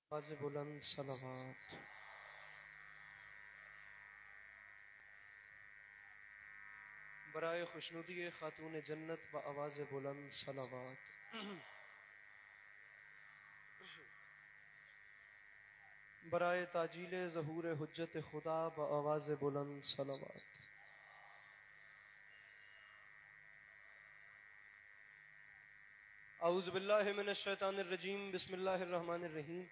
आवाज़ बुलंद सलावत। बराए खुशनुदी खातून जन्नत व आवाज़ बुलंद सलावत। बराए ताजील ज़हूर हुज्जत खुदा व आवाज़ बुलंद सलावत। औज़ु बिल्लाहि मिनश शैतानिर रजीम बिस्मिल्लाहिर रहमानिर रहीम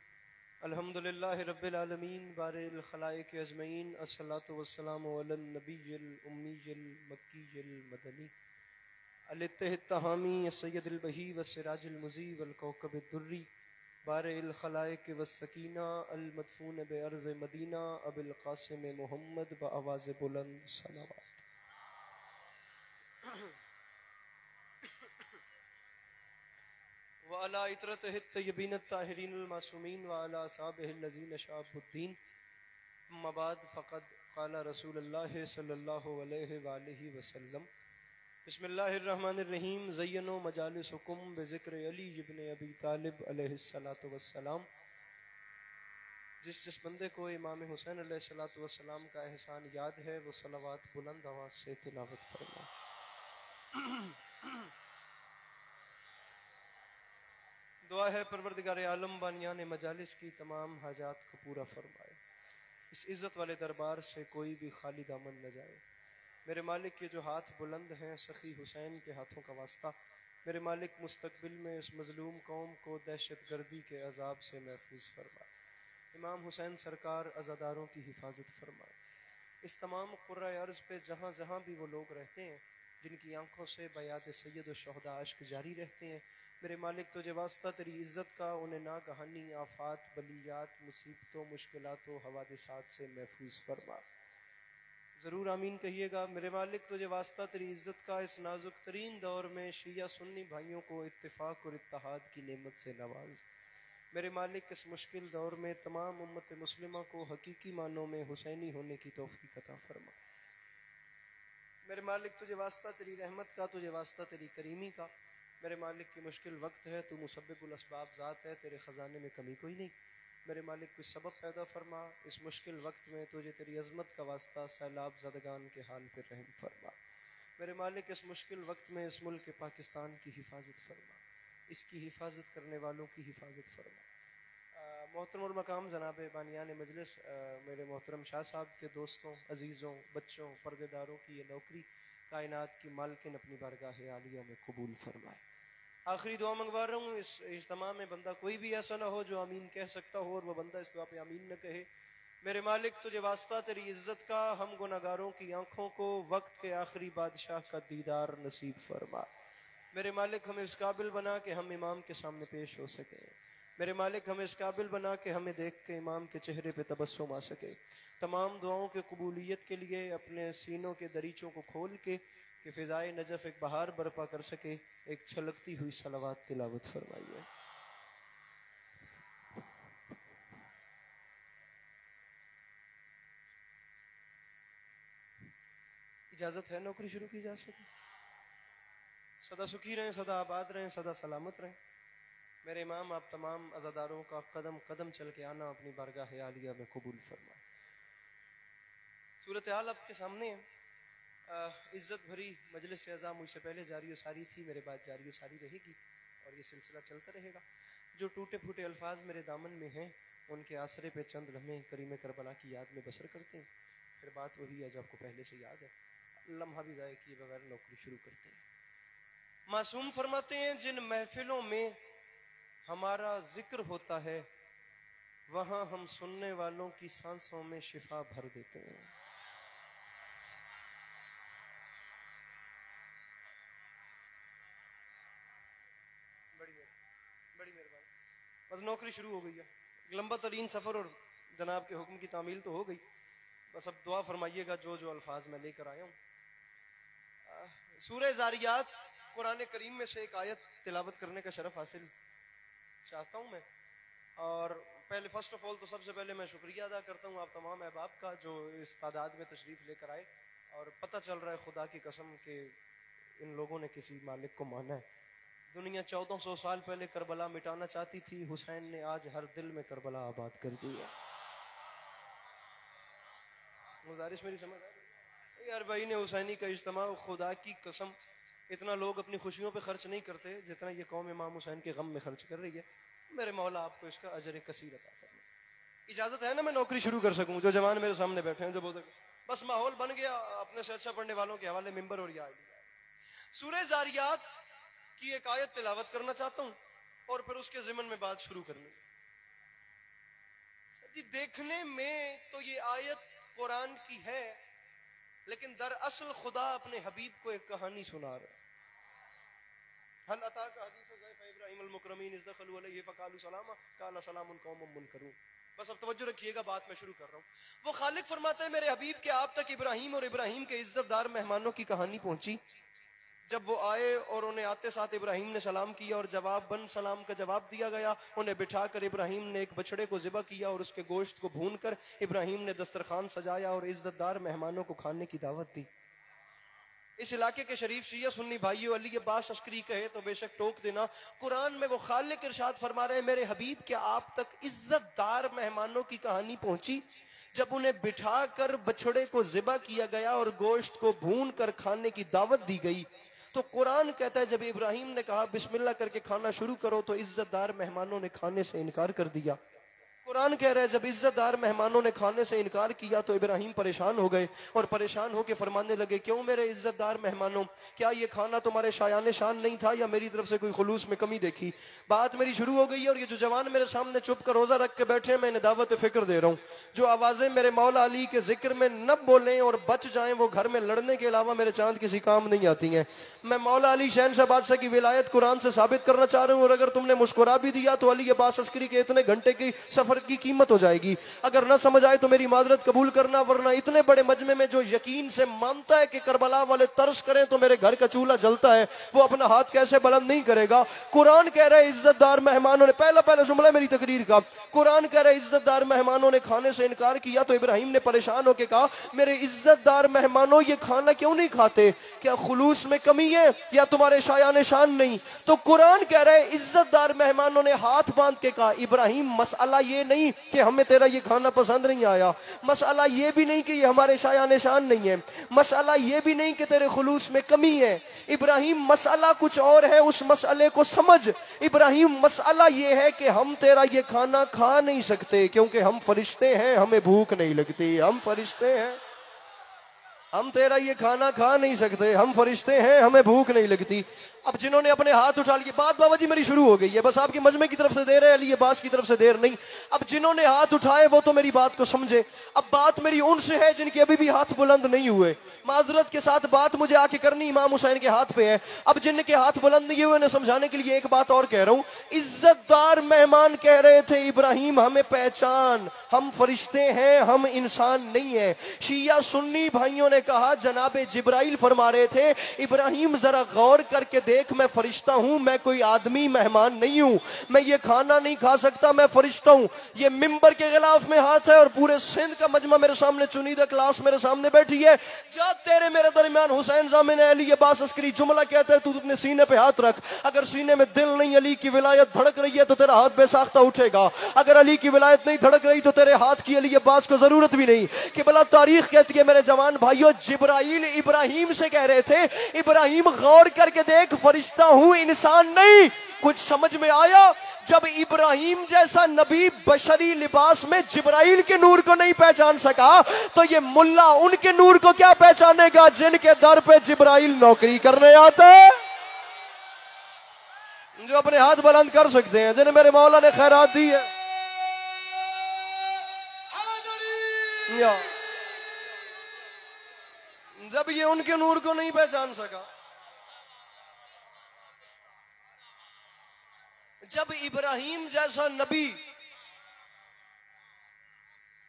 अल्हम्दुलिल्लाहि रब्बिल आलमीन बारिल खलाइक अजमईन अस्सलातु वस्सलामु अलन नबिय्यिल उम्मिय्यिल मक्किय्यिल मदनी अलित्तहित्तहामी सय्यदिल बही व सिराजिल मुज़ी वल कौकबिद दुर्री बारिल खलाइक वस्सकीना अल मदफून बे अर्ज़ मदीना अबिल क़ासिम मुहम्मद व आवाज़ बुलंद सलावत। व अला इतरतिहि तय्यबीन ताहिरीन मासूमीन व अला असहाबिहि लज़ीना शअबुद्दीन अम्मा बाद फ़क़द क़ाला रसूलुल्लाह सल्लल्लाहु अलैहि वआलिहि वसल्लम बिस्मिल्लाहिर रहमानिर रहीम ज़य्यनु मजालिसुकुम बिज़िक्र अली इब्न अबी तालिब अलैहिस्सलातु वस्सलाम। जिस बंदे को इमाम हुसैन अलैहिस्सलातु वस्सलाम का एहसान याद है वो सलावत बुलंद आवाज़ से तिलावत फरमाए। दुआ है परवरदिगार आलम बानियान मजालिस की तमाम हाजात को पूरा फरमाए। इस इज़्ज़त वाले दरबार से कोई भी खाली दामन न जाए। मेरे मालिक के जो हाथ बुलंद हैं सखी हुसैन के हाथों का वास्ता, मेरे मालिक मुस्तकबिल में इस मजलूम कौम को दहशत गर्दी के अजाब से महफूज फरमाए। इमाम हुसैन सरकार अज़ादारों की हिफाजत फरमाए। इस तमाम क़ुर्रा अर्ज़ पे जहाँ जहाँ भी वो लोग रहते हैं जिनकी आंखों से बयाद सैयद शुहदा अश्क जारी रहते हैं, मेरे मालिक तुझे वास्ता तेरी इज़्ज़त का उन्हें नागहानी आफात बलियात मुसीबतों मुश्किलातों हवादिसात से महफूज फरमा। ज़रूर आमीन कहिएगा। मेरे मालिक तुझे वास्ता तेरी इज़्ज़त का इस नाजुक तरीन दौर में शिया सुन्नी भाइयों को इत्तिफाक और इत्तेहाद की नेमत से नवाज। मेरे मालिक इस मुश्किल दौर में तमाम उम्मत मुस्लिमा को हकीकी मानों में हुसैनी होने की तौफीक अता फरमा। मेरे मालिक तुझे वास्ता तेरी रहमत का, तुझे वास्ता तेरी करीमी का। मेरे मालिक की मुश्किल वक्त है, तू मुसब्बिबुल असबाब ज़ात है, तेरे ख़जाने में कमी कोई नहीं। मेरे मालिक कोई सबब पैदा फरमा। इस मुश्किल वक्त में तुझे तेरी अज़मत का वास्ता सैलाब ज़दगान के हाल पर रहम फरमा। मेरे मालिक इस मुश्किल वक्त में इस मुल्क पाकिस्तान की हिफाजत फरमा, इसकी हिफाजत करने वालों की हिफाजत फरमा। मोहतरम और मकाम जनाब बानियान मजलिस, मेरे मोहतरम शाह साहब के दोस्तों अजीज़ों बच्चों पर्देदारों की ये नौकरी कायनात की मालकिन अपनी बारगाह आलिया में कबूल फरमाए। आखिरी दुआ मंगवा रहा हूँ इस इज्तिमा में बंदा कोई भी ऐसा ना हो जो आमीन कह सकता हो और वह बंदा इस दुआ पे आमीन न कहे। मेरे मालिक तुझे वास्ता तेरी इज्जत का हम गुनाहगारों की आंखों को वक्त के आखिरी बादशाह का दीदार नसीब फरमा। मेरे मालिक हमें इस काबिल बना के हम इमाम के सामने पेश हो सके। मेरे मालिक हमें इस काबिल बना के हमें देख के इमाम के चेहरे पे तबस्सुम आ सके। तमाम दुआओं के कबूलियत के लिए अपने सीनों के दरीचों को खोल के कि फ़िज़ाए नजफ़ एक बहार बर्पा कर सके, एक छलकती हुई सलावत तिलावत फरमाइए। इजाज़त है नौकरी शुरू की जा सके। सदा सुखी रहें, सदा आबाद रहें, सदा सलामत रहें। मेरे इमाम आप तमाम अज़ादारों का कदम कदम चल के आना अपनी बारगाह आलिया में कबूल फरमाए। सूरत हाल आपके सामने है। इज़्ज़त भरी मजलिस अज़ा मुझसे पहले जारी व सारी थी, मेरे बाद जारी व सारी रहेगी और ये सिलसिला चलता रहेगा। जो टूटे फूटे अल्फाज मेरे दामन में हैं उनके आसरे पे चंद लम्हे करीम करबला की याद में बसर करते हैं। फिर बात वही है जो आपको पहले से याद है, लम्हा भी ज़ाय किए बगैर नौकरी शुरू करते हैं। मासूम फरमाते हैं जिन महफिलों में हमारा जिक्र होता है वहां हम सुनने वालों की सांसों में शिफा भर देते हैं। बड़ी मेहरबानी। बस नौकरी शुरू हो गई है, लंबा तरीन सफ़र और जनाब के हुक्म की तामील तो हो गई। बस अब दुआ फरमाइएगा जो जो अल्फाज मैं लेकर आया हूँ। सूरह ज़ारियात कुरान करीम में से एक आयत तिलावत करने का शरफ हासिल चाहता हूँ मैं। और पहले फर्स्ट ऑफ ऑल तो सबसे पहले मैं शुक्रिया अदा करता हूँ आप तमाम अहबाब का जो इस तादाद में तशरीफ़ लेकर आए। और पता चल रहा है खुदा की कसम के इन लोगों ने किसी मालिक को माना है। दुनिया 1400 साल पहले करबला मिटाना चाहती थी, हुसैन ने आज हर दिल में करबला आबाद कर दी है। गुजारिश मेरी समझ आ रही है यार भाई ने हुसैनी का इज्तिमा, खुदा की कसम इतना लोग अपनी खुशियों पे खर्च नहीं करते जितना ये कौम इमाम हुसैन के गम में खर्च कर रही है। मेरे मौला आपको इसका अजर कसीर अता फरमाए। इजाजत है ना मैं नौकरी शुरू कर सकूं? जो जवान मेरे सामने बैठे हैं जो बोल सके बस माहौल बन गया, अपने से अच्छा पढ़ने वालों के हवाले मिंबर और या सूरह ज़ारियात की एक आयत तिलावत करना चाहता हूं और फिर उसके ज़िमन में बात शुरू करनी। जी देखने में तो ये आयत कुरान की है, लेकिन दरअसल खुदा अपने हबीब को एक कहानी सुना रहा है। हल अता का हदीस इब्राहीम अल मुकरमीन इज़ दखलू अलैहि फ़क़ालू सलामा क़ाला सलामुन क़ौमुन मुनकरून। बस अब तवज्जो रखिएगा, बात मैं शुरू कर रहा हूँ। वो खालिक फरमाते हैं मेरे हबीब के आप तक इब्राहीम और इब्राहीम के इज्जतदार मेहमानों की कहानी पहुंची। जब वो आए और उन्हें आते साथ इब्राहीम ने सलाम किया और जवाब बन सलाम का जवाब दिया गया। उन्हें बिठाकर इब्राहीम ने एक बछड़े को ज़िबा किया और उसके गोश्त को भून कर इब्राहीम ने दस्तरखान सजाया और इज्जतदार मेहमानों को खाने की दावत दी। इस इलाके के शरीफ शिया सुन्नी भाइयों, अली अब्बास अस्करी कहे तो बेशक टोक देना, कुरान में वो खालिक इरशाद फरमा रहे मेरे हबीब क्या आप तक इज्जतदार मेहमानों की कहानी पहुंची जब उन्हें बिठा कर बछड़े को ज़िबा किया गया और गोश्त को भून कर खाने की दावत दी गई। तो कुरान कहता है जब इब्राहीम ने कहा बिस्मिल्लाह करके खाना शुरू करो तो इज्जतदार मेहमानों ने खाने से इनकार कर दिया। कुरान कह रहा है जब इज्जतदार मेहमानों ने खाने से इनकार किया तो इब्राहीम परेशान हो गए और परेशान होकर फरमाने लगे क्यों मेरे इज्जतदार मेहमानों, क्या ये खाना तुम्हारे शायान शान नहीं था या मेरी तरफ से कोई खुलूस में कमी देखी? बात मेरी शुरू हो गई है और ये जो जवान मेरे सामने चुप कर रोजा रख के बैठे हैं मैं इन्हें दावत फिक्र दे रहा हूँ। जो आवाजें मेरे मौला अली के जिक्र में न बोलें और बच जाएं वो घर में लड़ने के अलावा मेरे चांद किसी काम नहीं आती हैं। मैं मौला अली शहंशाह बादशाह की विलायत कुरान से साबित करना चाह रहा हूँ और अगर तुमने मुस्कुरा भी दिया तो अली अब्बास अस्करी के इतने घंटे की सफर की कीमत हो जाएगी। अगर ना समझ आए तो मेरी माजरत कबूल करना, वरना इतने बड़े मजमे में जो यकीन से मानता है कि करबला वाले तर्स करें तो मेरे घर का चूल्हा जलता है, वो अपना हाथ कैसे बुलंद नहीं करेगा? कुरान कह रहा है इज्जतदार मेहमानों ने, पहला जुमला मेरी तकरीर का, कुरान कह रहा है इज्जतदार मेहमानों ने खाने से इनकार किया तो इब्राहीम ने परेशान होकर कहा मेरे इज्जतदार मेहमानों ये खाना क्यों नहीं खाते? क्या खुलूस में कमी है या तुम्हारे शायान शान नहीं? तो कुरान कह रहा है इज्जतदार मेहमानों ने हाथ बांध के कहा इब्राहीम मसला ये नहीं कि हमें तेरा ये खाना पसंद नहीं आया, मसला ये भी नहीं कि ये हमारे शायान शान नहीं है, मसला ये भी नहीं कि तेरे खुलूस में कमी है। इब्राहीम मसला कुछ और है, उस मसले को समझ। इब्राहीम मसला ये है कि हम तेरा ये खाना खा नहीं सकते क्योंकि हम फरिश्ते हैं, हमें भूख नहीं लगती। हम फरिश्ते हैं, हम तेरा ये खाना खा नहीं सकते, हम फरिश्ते हैं, हमें भूख नहीं लगती। अब जिन्होंने अपने हाथ उठा लिए, बात बाबा जी मेरी शुरू हो गई है, बस आपकी मजमे की तरफ से देर है, अली अब्बास की तरफ से देर नहीं। अब जिन्होंने हाथ उठाए वो तो मेरी बात को समझे। अब बात मेरी उनसे है जिनके अभी भी हाथ बुलंद नहीं हुए। माजरत के साथ बात मुझे आके करनी इमाम हुसैन के हाथ पे है। अब जिनके हाथ बुलंद नहीं हुए उन्हें समझाने के लिए एक बात और कह रहा हूं। इज्जतदार मेहमान कह रहे थे इब्राहीम हमें पहचान, हम फरिश्ते हैं, हम इंसान नहीं है। शिया सुन्नी भाइयों ने कहा जनाबे जिब्राइल फरमा रहे थे इब्राहीम जरा गौर करके देख, मैं फरिश्ता हूं, मैं कोई आदमी मेहमान नहीं हूं, मैं ये खाना नहीं खा सकता, मैं फरिश्ता हूं। ये मिंबर के खिलाफ में हाथ है और पूरे सिंध का मजमा मेरे सामने, चुनीदा क्लास मेरे सामने बैठी है। जा तेरे मेरे दरमियान हुसैन जामिन अली अब्बास अस्करी जुमला कहता है तू अपने सीने पे हाथ रख। अगर सीने में दिल नहीं, अली की विलायत धड़क रही है तो तेरा हाथ बेसाख्ता उठेगा। अगर अली की विलायत नहीं धड़क रही तो तेरे हाथ की अली अब्बास को जरूरत भी नहीं। कि भला तारीख कहती है मेरे जवान भाइयों, जिब्राइल इब्राहीम से कह रहे थे इब्राहीम गौर करके देख, फरिश्ता हूं, इंसान नहीं। कुछ समझ में आया? जब इब्राहीम जैसा नबी बशरी लिबास में जिब्राइल के नूर को नहीं पहचान सका तो ये मुल्ला उनके नूर को क्या पहचानेगा जिनके दर पे जिब्राइल नौकरी करने आता है। जो अपने हाथ बुलंद कर सकते हैं, जिन्हें मेरे मौला ने खैरात दी है। जब ये उनके नूर को नहीं पहचान सका, जब इब्राहीम जैसा नबी,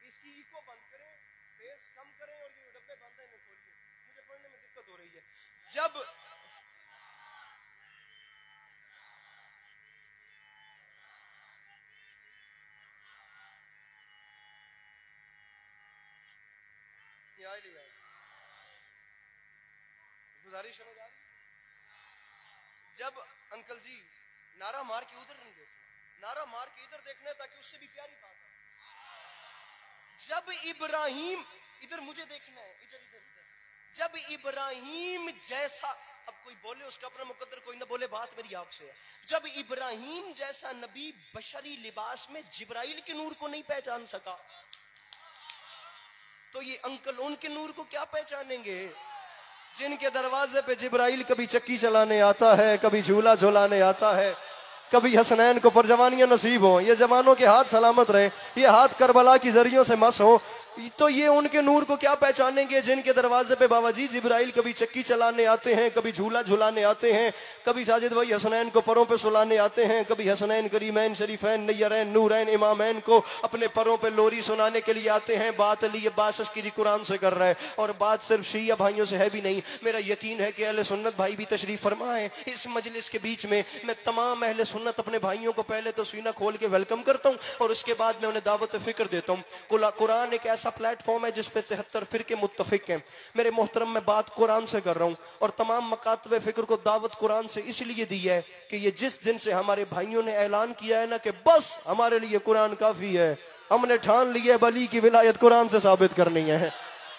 इसकी इको बंद करें, बेस कम करें और ये डब्बे बंद है, खोलिए, मुझे पढ़ने में दिक्कत हो रही है। जब गुजारिश समझ आ रही, जब अंकल जी नारा मार के उधर नहीं देखना, नारा मार के इधर देखना है ताकि उससे भी प्यारी बात है। जब इब्राहिम, इधर मुझे देखना है, इधर इधर इधर, जब इब्राहिम जैसा, अब कोई बोले उसका अपना मुकद्दर, कोई ना बोले, बात मेरी आपसे है। जब इब्राहिम जैसा नबी बशरी लिबास में जिब्राइल के नूर को नहीं पहचान सका, तो ये अंकल उनके नूर को क्या पहचानेंगे? जिनके दरवाजे पे जिब्राइल कभी चक्की चलाने आता है, कभी झूला झुलाने आता है, कभी हसनैन को परजवानियां नसीब हो, ये जवानों के हाथ सलामत रहे, ये हाथ करबला की जरियों से मस हो, तो ये उनके नूर को क्या पहचानेंगे जिनके दरवाजे पे बाबा जी जिब्राइल कभी चक्की चलाने आते हैं, कभी झूला झुलाने आते हैं, कभी साजिद भाई हसनैन को परों पे सुलाने आते हैं, कभी हसनैन करीमैन शरीफैन नैयरैन नूरैन इमामैन को अपने परों पे लोरी सुनाने के लिए आते हैं। बात अली अब्बास अस्करी कुरान से कर रहा है, और बात सिर्फ शिया भाइयों से है भी नहीं। मेरा यकीन है कि अहले सुन्नत भाई भी तशरीफ फरमाए इस मजलिस के बीच में। मैं तमाम अहले सुन्नत अपने भाइयों को पहले तो सीना खोल के वेलकम करता हूँ, और उसके बाद मैं उन्हें दावत फिक्र देता हूँ। कुरान एक ऐसा प्लेटफॉर्म है जिस पे 73 फिरके मुत्तफिक हैं। मेरे मोहतरम, मैं बात कुरान से कर रहा हूँ, और तमाम मकातबे फिक्र को दावत कुरान से इसलिए दी है कि ये जिस दिन से हमारे भाइयों ने ऐलान किया है ना कि बस हमारे लिए कुरान काफी है, हमने ठान लिया अली की विलायत कुरान से साबित करनी है।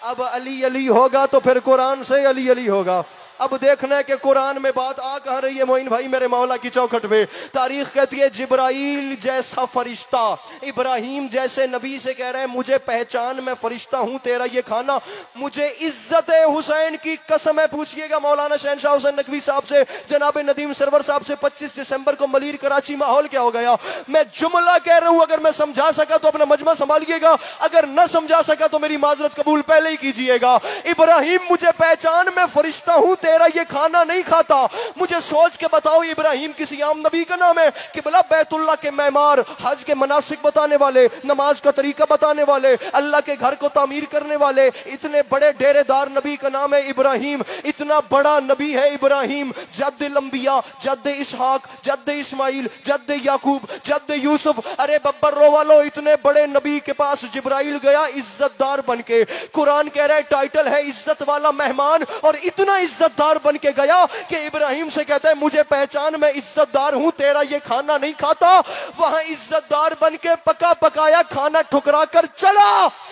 अब अली अली होगा तो फिर कुरान से अली अली होगा। अब देखना है कि कुरान में बात आ कहाँ रही है मोइन भाई मेरे मौला की चौखट पे। तारीख कहती है जिब्राइल जैसा फरिश्ता इब्राहिम जैसे नबी से कह रहे हैं मुझे पहचान, मैं फरिश्ता हूं तेरा ये खाना, मुझे इज्जत हुसैन की कसम है। पूछिएगा मौलाना शहनशाह हुसैन नकवी साहब से, जनाब नदीम सरवर साहब से, 25 दिसंबर को मलीर कराची माहौल क्या हो गया। मैं जुमला कह रहा हूं, अगर मैं समझा सका तो अपना मजमा संभालिएगा, अगर न समझा सका तो मेरी माजरत कबूल पहले ही कीजिएगा। इब्राहिम मुझे पहचान, मैं फरिश्ता हूं तेरा ये खाना नहीं खाता। मुझे सोच के बताओ इब्राहिम किसी आम नबी का नाम है कि भला बैतुल्लाह के मेमार, हज के मनासिक बताने वाले, नमाज का तरीका बताने वाले, अल्लाह के घर को तामीर करने वाले, इतने बड़े डेरेदार नबी का नाम है इब्राहिम। इतना बड़ा नबी है इब्राहिम, जद्द लंबिया, जद्द इसहाक, जद्द इस्माइल, जद्द याकूब, जद्द यूसुफ। अरे बब्बर रो वालो, इतने बड़े नबी के पास जिब्राइल गया इज्जतदार बन के। कुरान कह रहा है टाइटल है इज्जत वाला मेहमान, और इतना इज्जतदार बन के गया कि इब्राहिम से कहता है मुझे पहचान, मैं इज्जतदार हूं तेरा ये खाना नहीं खाता। वहां इज्जतदार बन के पका पकाया खाना ठुकरा कर चला।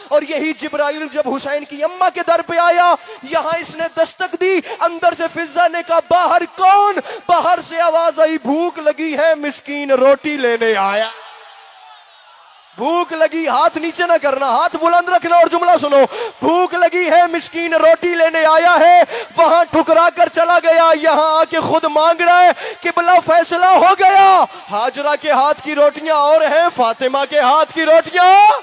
और यही जिब्राइल जब हुसैन की अम्मा के दर पे आया, यहां इसने दस्तक दी, अंदर से फिजा ने कहा बाहर कौन। बाहर से आवाज आई भूख लगी है मिस्कीन रोटी लेने आया। भूख लगी, हाथ नीचे ना करना, हाथ बुलंद रखना और जुमला सुनो। भूख लगी है मिस्कीन रोटी लेने आया है, वहां ठुकरा कर चला गया, यहां आके खुद मांग रहा है कि भला फैसला हो गया। हाजरा के हाथ की रोटियां और हैं, फातिमा के हाथ की रोटियां।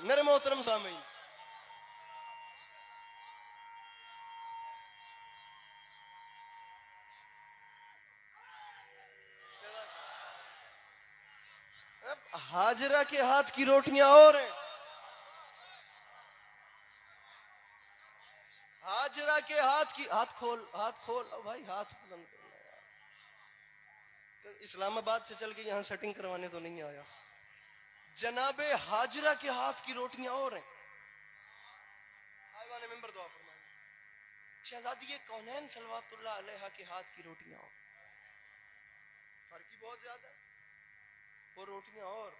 मेरे मोहतरम सामीन, हाजरा के हाथ की रोटियां और हैं। हाजरा के हाथ की, हाथ खोल भाई, हाथ बुलंद करना यार। इस्लामाबाद से चल के यहाँ सेटिंग करवाने तो नहीं आया। जनाबे हाजरा के हाथ की रोटियां और हैं। आईवान मेंबर दुआ फरमाए। शहजादी कौनैन सलवातुल्लाह अलैहा के हाथ की रोटियां और, फर्क ही बहुत ज्यादा है। वो रोटियां और।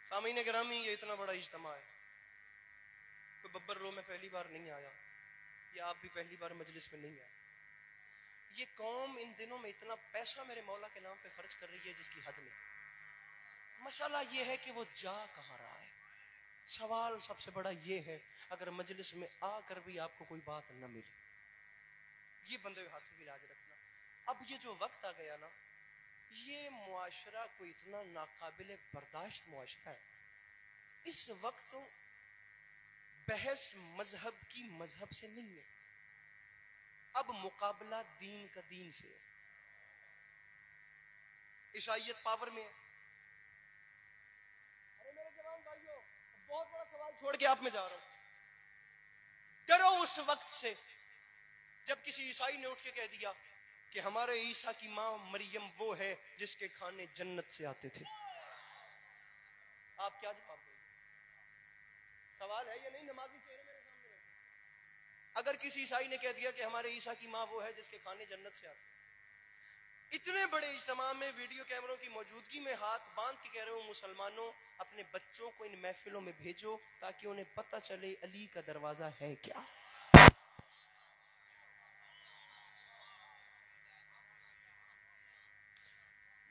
सामीन गिरामी, ये इतना बड़ा इज्तिमा है, कोई बब्बर रो में पहली बार नहीं आया, या आप भी पहली बार मजलिस में नहीं आए। ये कौम इन दिनों में इतना पैसा मेरे मौला के नाम पे खर्च कर रही है जिसकी हद नहीं। मसला ये है कि वो जा कहाँ रहा है। सवाल सबसे बड़ा ये है, अगर मजलिस में आकर भी आपको कोई बात न मिले, ये बंदे हाथ की लाज रखना। अब ये जो वक्त आ गया ना, ये मुआशरा को इतना नाकाबिले बर्दाश्त मुआशरा है। इस वक्त बहस मजहब की मजहब से नहीं है, अब मुकाबला दीन का दीन से है। ईसाईयत पावर में है। अरे मेरे जवान भाइयों, बहुत बड़ा सवाल छोड़ के आप में जा रहा हूं। डरो उस वक्त से जब किसी ईसाई ने उठ के कह दिया कि हमारे ईसा की मां मरियम वो है जिसके खाने जन्नत से आते थे। आप क्या जवाब देंगे? सवाल है या नहीं? नमाजी चेहरे मेरे सामने रखे। अगर किसी ईसाई ने कह दिया कि हमारे ईसा की माँ वो है जिसके खाने जन्नत से आते, इतने बड़े इज्तिमा में वीडियो कैमरों की मौजूदगी में हाथ बांध के कह रहे हो मुसलमानों अपने बच्चों को इन महफिलों में भेजो ताकि उन्हें पता चले अली का दरवाजा है क्या।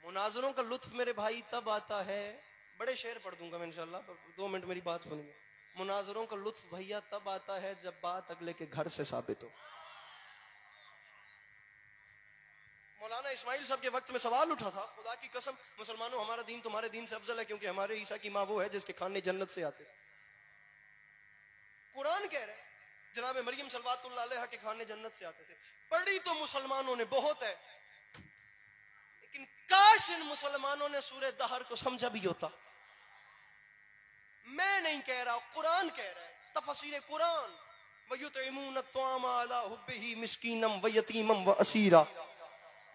मुनाजरों का लुत्फ मेरे भाई तब आता है, बड़े शेर पढ़ दूंगा मैं इंशाल्लाह, 2 मिनट मेरी बात सुनिए। मुनाजरों का लुत्फ भैया तब आता है जब बात अगले के घर से साबित हो। मौलाना इस्माइल साहब के वक्त में सवाल उठा था, खुदा की कसम मुसलमानों हमारा दीन तुम्हारे दीन से अफजल है क्योंकि हमारे ईसा की माँ वो है जिसके खाने जन्नत से आते। कुरान कह रहे हैं जनाब मरियम सल्लल्लाहु अलैहा के खाने जन्नत से आते थे। पढ़ी तो मुसलमानों ने बहुत है, लेकिन काश इन मुसलमानों ने सूरह दहर को समझा भी होता। मैं नहीं कह रहा, कुरान कह रहा है, तफसीर कुरान, वयुतइमून अत्वाम अला हुब्बिही मिस्कीनम व यतीमम व असीरा।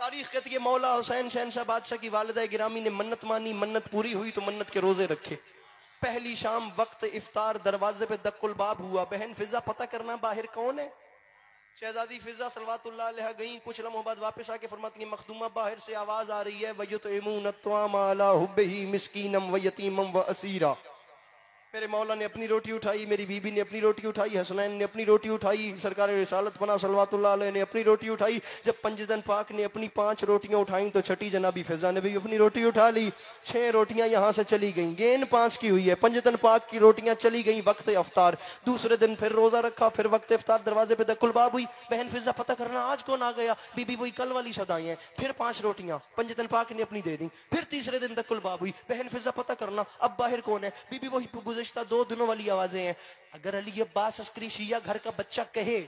तारीख कहती है मौला हुसैन शहंशाह बादशाह की वालिदा गिरामी ने मन्नत मानी, मन्नत पूरी हुई तो मन्नत के रोजे रखे। पहली शाम वक्त इफ्तार दरवाजे पे दक्कुल बाब हुआ, बहन फिजा पता करना बाहर कौन है। शहजादी फिजा सल्लल्लाहु अलैहा गई, कुछ लम्हों बाद वापस आके फरमाती है मखदूमा बाहर से आवाज आ रही है वयुतइमून अत्वाम अला हुब्बिही मिस्कीनम व यतीमम व असीरा। मेरे मौला ने अपनी रोटी उठाई, मेरी बीबी ने अपनी रोटी उठाई, हसनैन ने अपनी रोटी उठाई, सरकार रिसालत पना सल्लल्लाहु अलैहि ने अपनी रोटी उठाई। जब पंजतन पाक ने अपनी 5 रोटियां उठाई तो छठी जनाबी फिजा ने भी अपनी रोटी उठा ली। 6 रोटियां यहां से चली गईं, गेन 5 की हुई है। पंजतन पाक की रोटियां चली गईं वक्त इफ्तार। दूसरे दिन फिर रोजा रखा, फिर वक्त इफ्तार दरवाजे पे दकुल बाब हुई, बहन फिजा पता करना आज कौन आ गया। बीबी वही कल वाली सदाएं हैं। फिर 5 रोटियां पंजतन पाक ने अपनी दे दी। फिर तीसरे दिन दकुल बाब हुई, बहन फिजा पता करना अब बाहर कौन है। बीबी वही गुज़िश्ता 2 दिनों वाली आवाजें हैं। अगर अली अब्बास अस्करी शिया घर का बच्चा कहे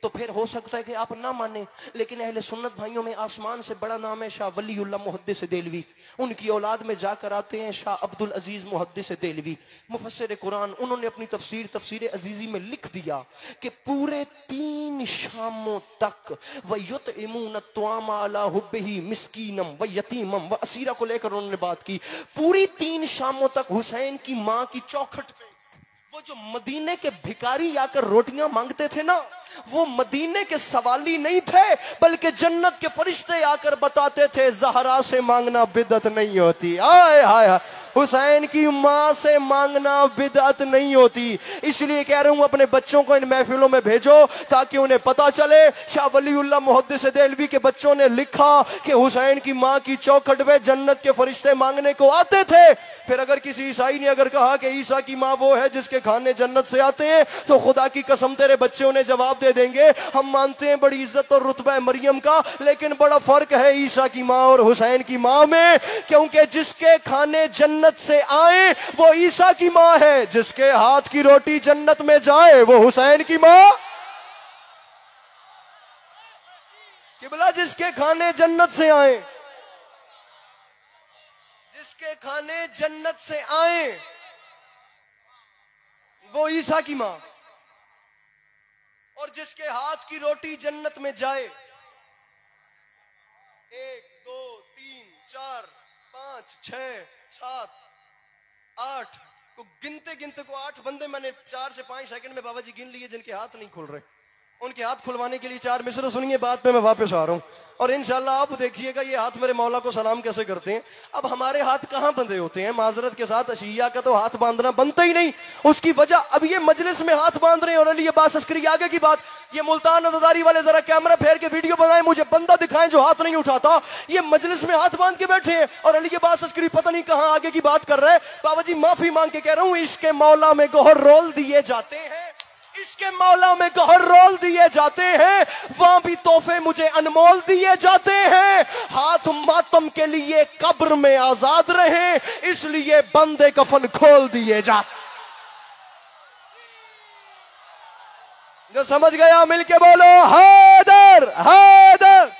तो फिर हो सकता है कि आप ना माने, लेकिन अहले सुन्नत भाइयों में आसमान से बड़ा नाम है शाह वलीउल्लाह मुहद्दिस देलवी। उनकी औलाद में जाकर आते हैं शाह अब्दुल अजीज मुहद्दिस देलवी, मुफस्सिर कुरान। उन्होंने अपनी तफसीर अजीजी में लिख दिया कि पूरे 3 शामों तक वयुतइमून अत्वाम अला हुब्बिही मिस्कीनम व यतीमम व असीरा को लेकर उन्होंने बात की। पूरी 3 शामों तक हुसैन की मां की चौखट पे वो जो मदीने के भिखारी आकर रोटियां मांगते थे ना, वो मदीने के सवाली नहीं थे, बल्कि जन्नत के फरिश्ते आकर बताते थे ज़हरा से मांगना बिदअत नहीं होती। आए हाय, हुसैन की मां से मांगना बिदअत नहीं होती। इसलिए कह रहा हूं अपने बच्चों को इन महफिलों में भेजो ताकि उन्हें पता चले। शाह वलीउल्लाह मुहद्दिस देलवी के बच्चों ने लिखा कि हुसैन की मां की चौखट पे जन्नत के फरिश्ते मांगने को आते थे। फिर अगर किसी ईसाई ने अगर कहा कि ईसा की मां वो है जिसके खाने जन्नत से आते हैं, तो खुदा की कसम तेरे बच्चे उन्हें जवाब दे देंगे हम मानते हैं बड़ी इज्जत और रुतबा है मरियम का, लेकिन बड़ा फर्क है ईसा की मां और हुसैन की मां में, क्योंकि जिसके खाने जन्नत से आए वो ईसा की मां है, जिसके हाथ की रोटी जन्नत में जाए वो हुसैन की मां। किबला जिसके खाने जन्नत से आए, जिसके खाने जन्नत से आए वो ईसा की मां, और जिसके हाथ की रोटी जन्नत में जाए। 1 2 3 4 5 6 7 8 को गिनते गिनते को 8 बंदे मैंने 4 से 5 सेकंड में बाबा जी गिन लिए जिनके हाथ नहीं खुल रहे। उनके हाथ खुलवाने के लिए 4 मिसरे सुनिए, बाद में मैं वापस आ रहा हूं और इंशाल्लाह आप देखिएगा ये हाथ मेरे मौला को सलाम कैसे करते हैं। अब हमारे हाथ कहां बंधे होते हैं माजरत के साथ, अशिया का तो हाथ बांधना बनता ही नहीं। उसकी वजह अब ये मजलिस में हाथ बांध रहे हैं और अली अब्बास अस्करी आगे की बात, ये मुल्तान अज़ादारी वाले जरा कैमरा फेर के वीडियो बनाएं, मुझे बंदा दिखाएं जो हाथ नहीं उठाता। ये मजलिस में हाथ बांध के बैठे हैं और अली अब्बास अस्करी पता नहीं कहां आगे की बात कर रहे हैं। बाबा जी माफी मांग के कह रहा हूं, इश्क़ मौला में गौहर रोल दिए जाते हैं, इसके मौला में गौहर रोल दिए जाते हैं, वहां भी तोहफे मुझे अनमोल दिए जाते हैं। हाथ मातम के लिए कब्र में आजाद रहे, इसलिए बंदे कफन खोल दिए जाते। जो समझ गया मिलके बोलो हैदर हैदर।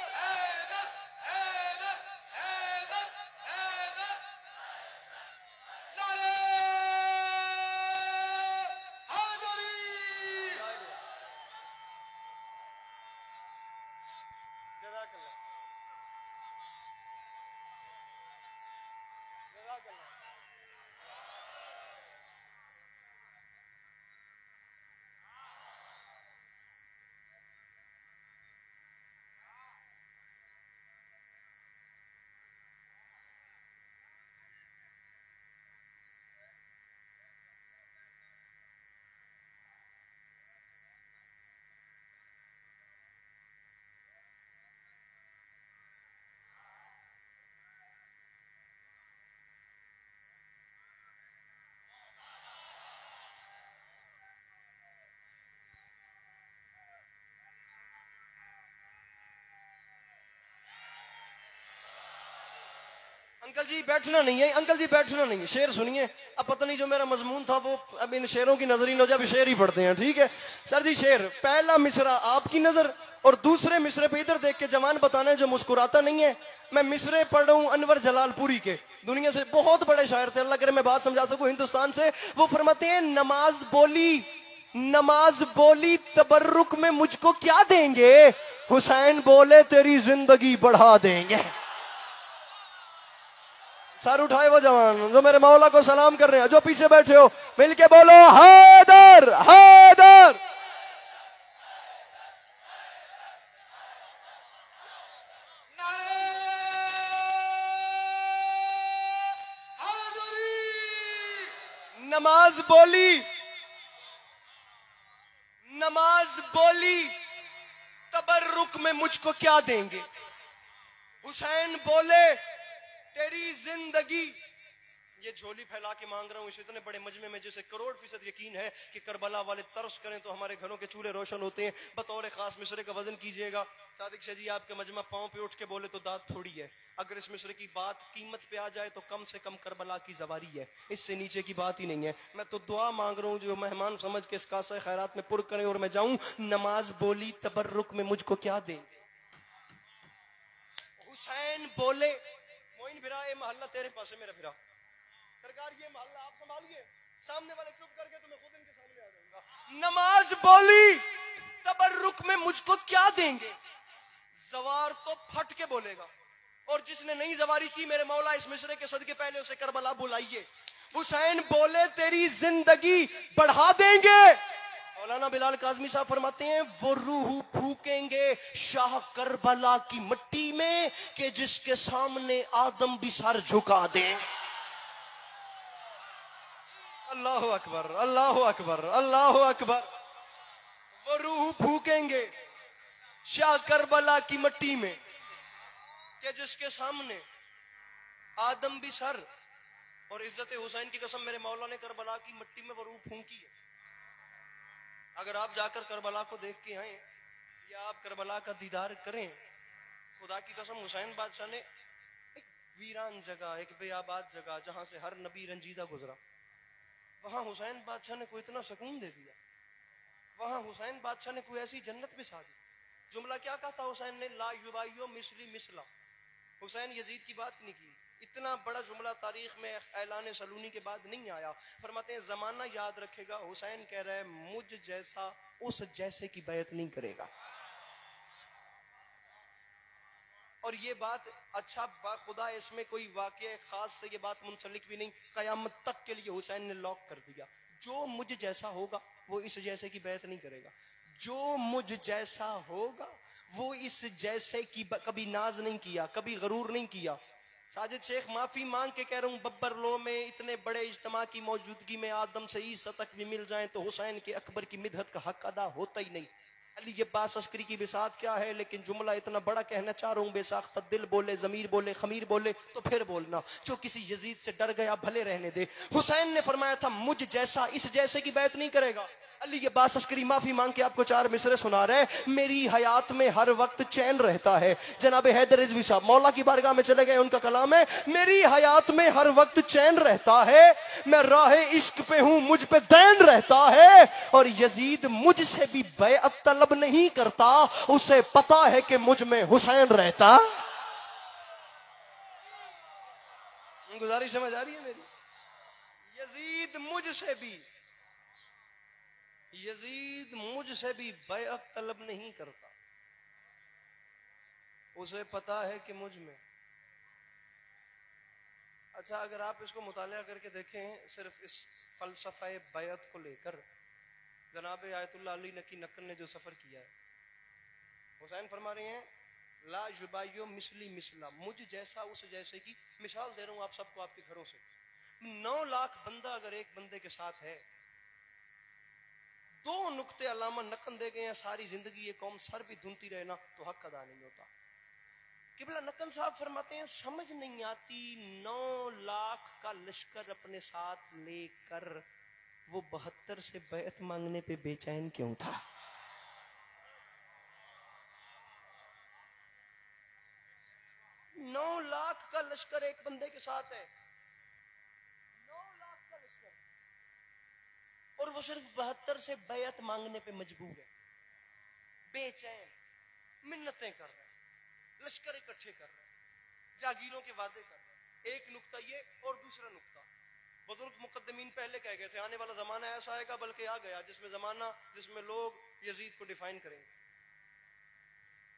अंकल जी बैठना नहीं है, अंकल जी बैठना नहीं है, शेर सुनिए। अब पता नहीं जो मेरा मजमून था वो अब इन शेरों की नजर ही न जाए, शेर ही पढ़ते हैं, ठीक है सर जी। शेर पहला मिसरा आपकी नजर और दूसरे मिसरे पे इधर देख के जवान बताना है जो मुस्कुराता नहीं है। मैं मिसरे पढ़ रहा हूँ अनवर जलालपुरी के, दुनिया से बहुत बड़े शायर थे, अल्लाह करे मैं बात समझा सकूं हिंदुस्तान से। वो फरमाते हैं नमाज बोली तबर्रुक में मुझको क्या देंगे, हुसैन बोले तेरी जिंदगी बढ़ा देंगे। सर उठाए वो जवान जो मेरे मौला को सलाम कर रहे हैं, जो पीछे बैठे हो मिलके बोलो हैदर हैदर। नमाज बोली तबर्रुक में मुझको क्या देंगे, हुसैन बोले तेरी जिंदगी। ये झोली फैला के मांग रहा हूं इस इतने बड़े मजमे में जिसे करोड़ फीसद यकीन है कि करबला वाले तरस करें तो हमारे घरों के चूल्हे रोशन होते हैं। बतौर खास मिसरे का वजन कीजिएगा। सादिक शाह जी आपके मजमा पांव पे उठ के बोले तो दाद थोड़ी है, अगर इस मिसरे की बात कीमत पे आ जाए तो कम से कम करबला की जवारी है, इससे नीचे की बात ही नहीं है। मैं तो दुआ मांग रहा हूं जो मेहमान समझ के इस कासा खैरात में पुर करें और मैं जाऊं। नमाज बोली तबर्रुक में मुझको क्या देंगे, हुसैन बोले मोइन फिरा ये मोहल्ला तेरे पास है मेरा फिरा, सरकार ये मोहल्ला आप संभालिए, सामने वाले चुप करके तो मैं खुद इनके सामने आ जाऊंगा। नमाज बोली तबर्रुक में मुझको क्या देंगे, जवार तो फट के बोलेगा, और जिसने नहीं जवारी की मेरे मौला इस मिसरे के सदके पहले उसे करबला बुलाइए। हुसैन बोले तेरी जिंदगी बढ़ा देंगे। मौलाना बिलाल काज़मी साहब फरमाते हैं वो रूह फूकेंगे शाह करबला की मिट्टी में कि जिसके सामने आदम भी सर झुका दे। अल्लाह अकबर अल्लाह अकबर अल्लाह अकबर। वो रूह फूकेंगे शाह करबला की मिट्टी में कि जिसके सामने आदम भी सर, और इज्जत हुसैन की कसम मेरे मौला ने करबला की मिट्टी में वो रूह फूंकी है। अगर आप जाकर करबला को देख के आए या आप करबला का दीदार करें, खुदा की कसम हुसैन बादशाह ने एक वीरान जगह, एक बेआबाद जगह जहां से हर नबी रंजीदा गुजरा, वहां हुसैन बादशाह ने कोई इतना सुकून दे दिया, वहां हुसैन बादशाह ने कोई ऐसी जन्नत में साजी। जुमला क्या कहता हुसैन ने, ला युबाइयो मिसली मिसला। हुसैन यजीद की बात नहीं की, इतना बड़ा जुमला तारीख में ऐलान सलूनी के बाद नहीं आया। फरमाते हैं जमाना याद रखेगा, हुसैन कह रहा है मुझ जैसा उस जैसे की बैत नहीं करेगा। और ये बात अच्छा खुदा इसमें कोई वाकया खास से ये बात मुंसलिक भी नहीं, कयामत तक के लिए हुसैन ने लॉक कर दिया, जो मुझ जैसा होगा वो इस जैसे की बैत नहीं करेगा, जो मुझ जैसा होगा वो इस जैसे की कभी नाज नहीं किया, कभी गरूर नहीं किया। साजिद शेख माफी मांग के कह रहा हूं, बब्बर लो में इतने बड़े इज्तिमा की मौजूदगी में आदम से ईसा तक भी मिल जाए तो हुसैन के अकबर की मिदहत का हक अदा होता ही नहीं। अली ये बात अस्करी की बिसात क्या है, लेकिन जुमला इतना बड़ा कहना चाह रहा हूं, बेसाख्त दिल बोले, जमीर बोले, खमीर बोले तो फिर बोलना, जो किसी यजीद से डर गया भले रहने दे। हुसैन ने फरमाया था मुझ जैसा इस जैसे की बैत नहीं करेगा। अली ये बात अस्करी माफी मांग के आपको 4 मिसरे सुना रहे हैं। मेरी हयात में हर वक्त चैन रहता है, जनाब हैदर रिजवी साहब मौला की बारगाह में चले गए, उनका कलाम है, मेरी हयात में हर वक्त चैन रहता है, मैं राहे इश्क पे हूं मुझ पे दैन रहता है, और यजीद मुझसे भी बैअत तलब नहीं करता, उसे पता है कि मुझ में हुसैन रहता। गुजारिश समझ आ रही है मेरी? यजीद मुझसे भी बैअत तलब नहीं करता, उसे पता है कि मुझ में। अच्छा अगर आप इसको मुताला करके देखें सिर्फ इस फलसफा बैअत को लेकर, जनाब आयतुल्लाह अली नकी नक्कन ने जो सफर किया है, हुसैन फरमा रहे हैं ला जुबाइयो मिसली मिसला, मुझ जैसा उस जैसे की। मिसाल दे रहा हूं आप सबको आपके घरों से, 9 लाख बंदा अगर एक बंदे के साथ है, 2 नुक्ते अल्लामा नकन दे गए हैं, सारी जिंदगी ये कौम सर भी धुनती रहे ना तो हक अदा नहीं होता। किबला नकन साहब फरमाते हैं समझ नहीं आती 9 लाख का लश्कर अपने साथ लेकर वो 72 से बैत मांगने पे बेचैन क्यों था। 9 लाख का लश्कर एक बंदे के साथ है, 9 लाख का लश्कर, और वो सिर्फ 72 से बैत मांगने पे मजबूर है, बेचैन, मिन्नतें कर रहे हैं, लश्कर इकट्ठे कर रहे हैं, जागीरों के वादे कर रहे हैं। एक नुक्ता ये, और दूसरा नुक्ता, बुजुर्ग मुकद्दमीन पहले कह गए थे आने वाला जमाना ऐसा आएगा, बल्कि आ गया, जिसमें लोग यजीद को डिफाइन करेंगे।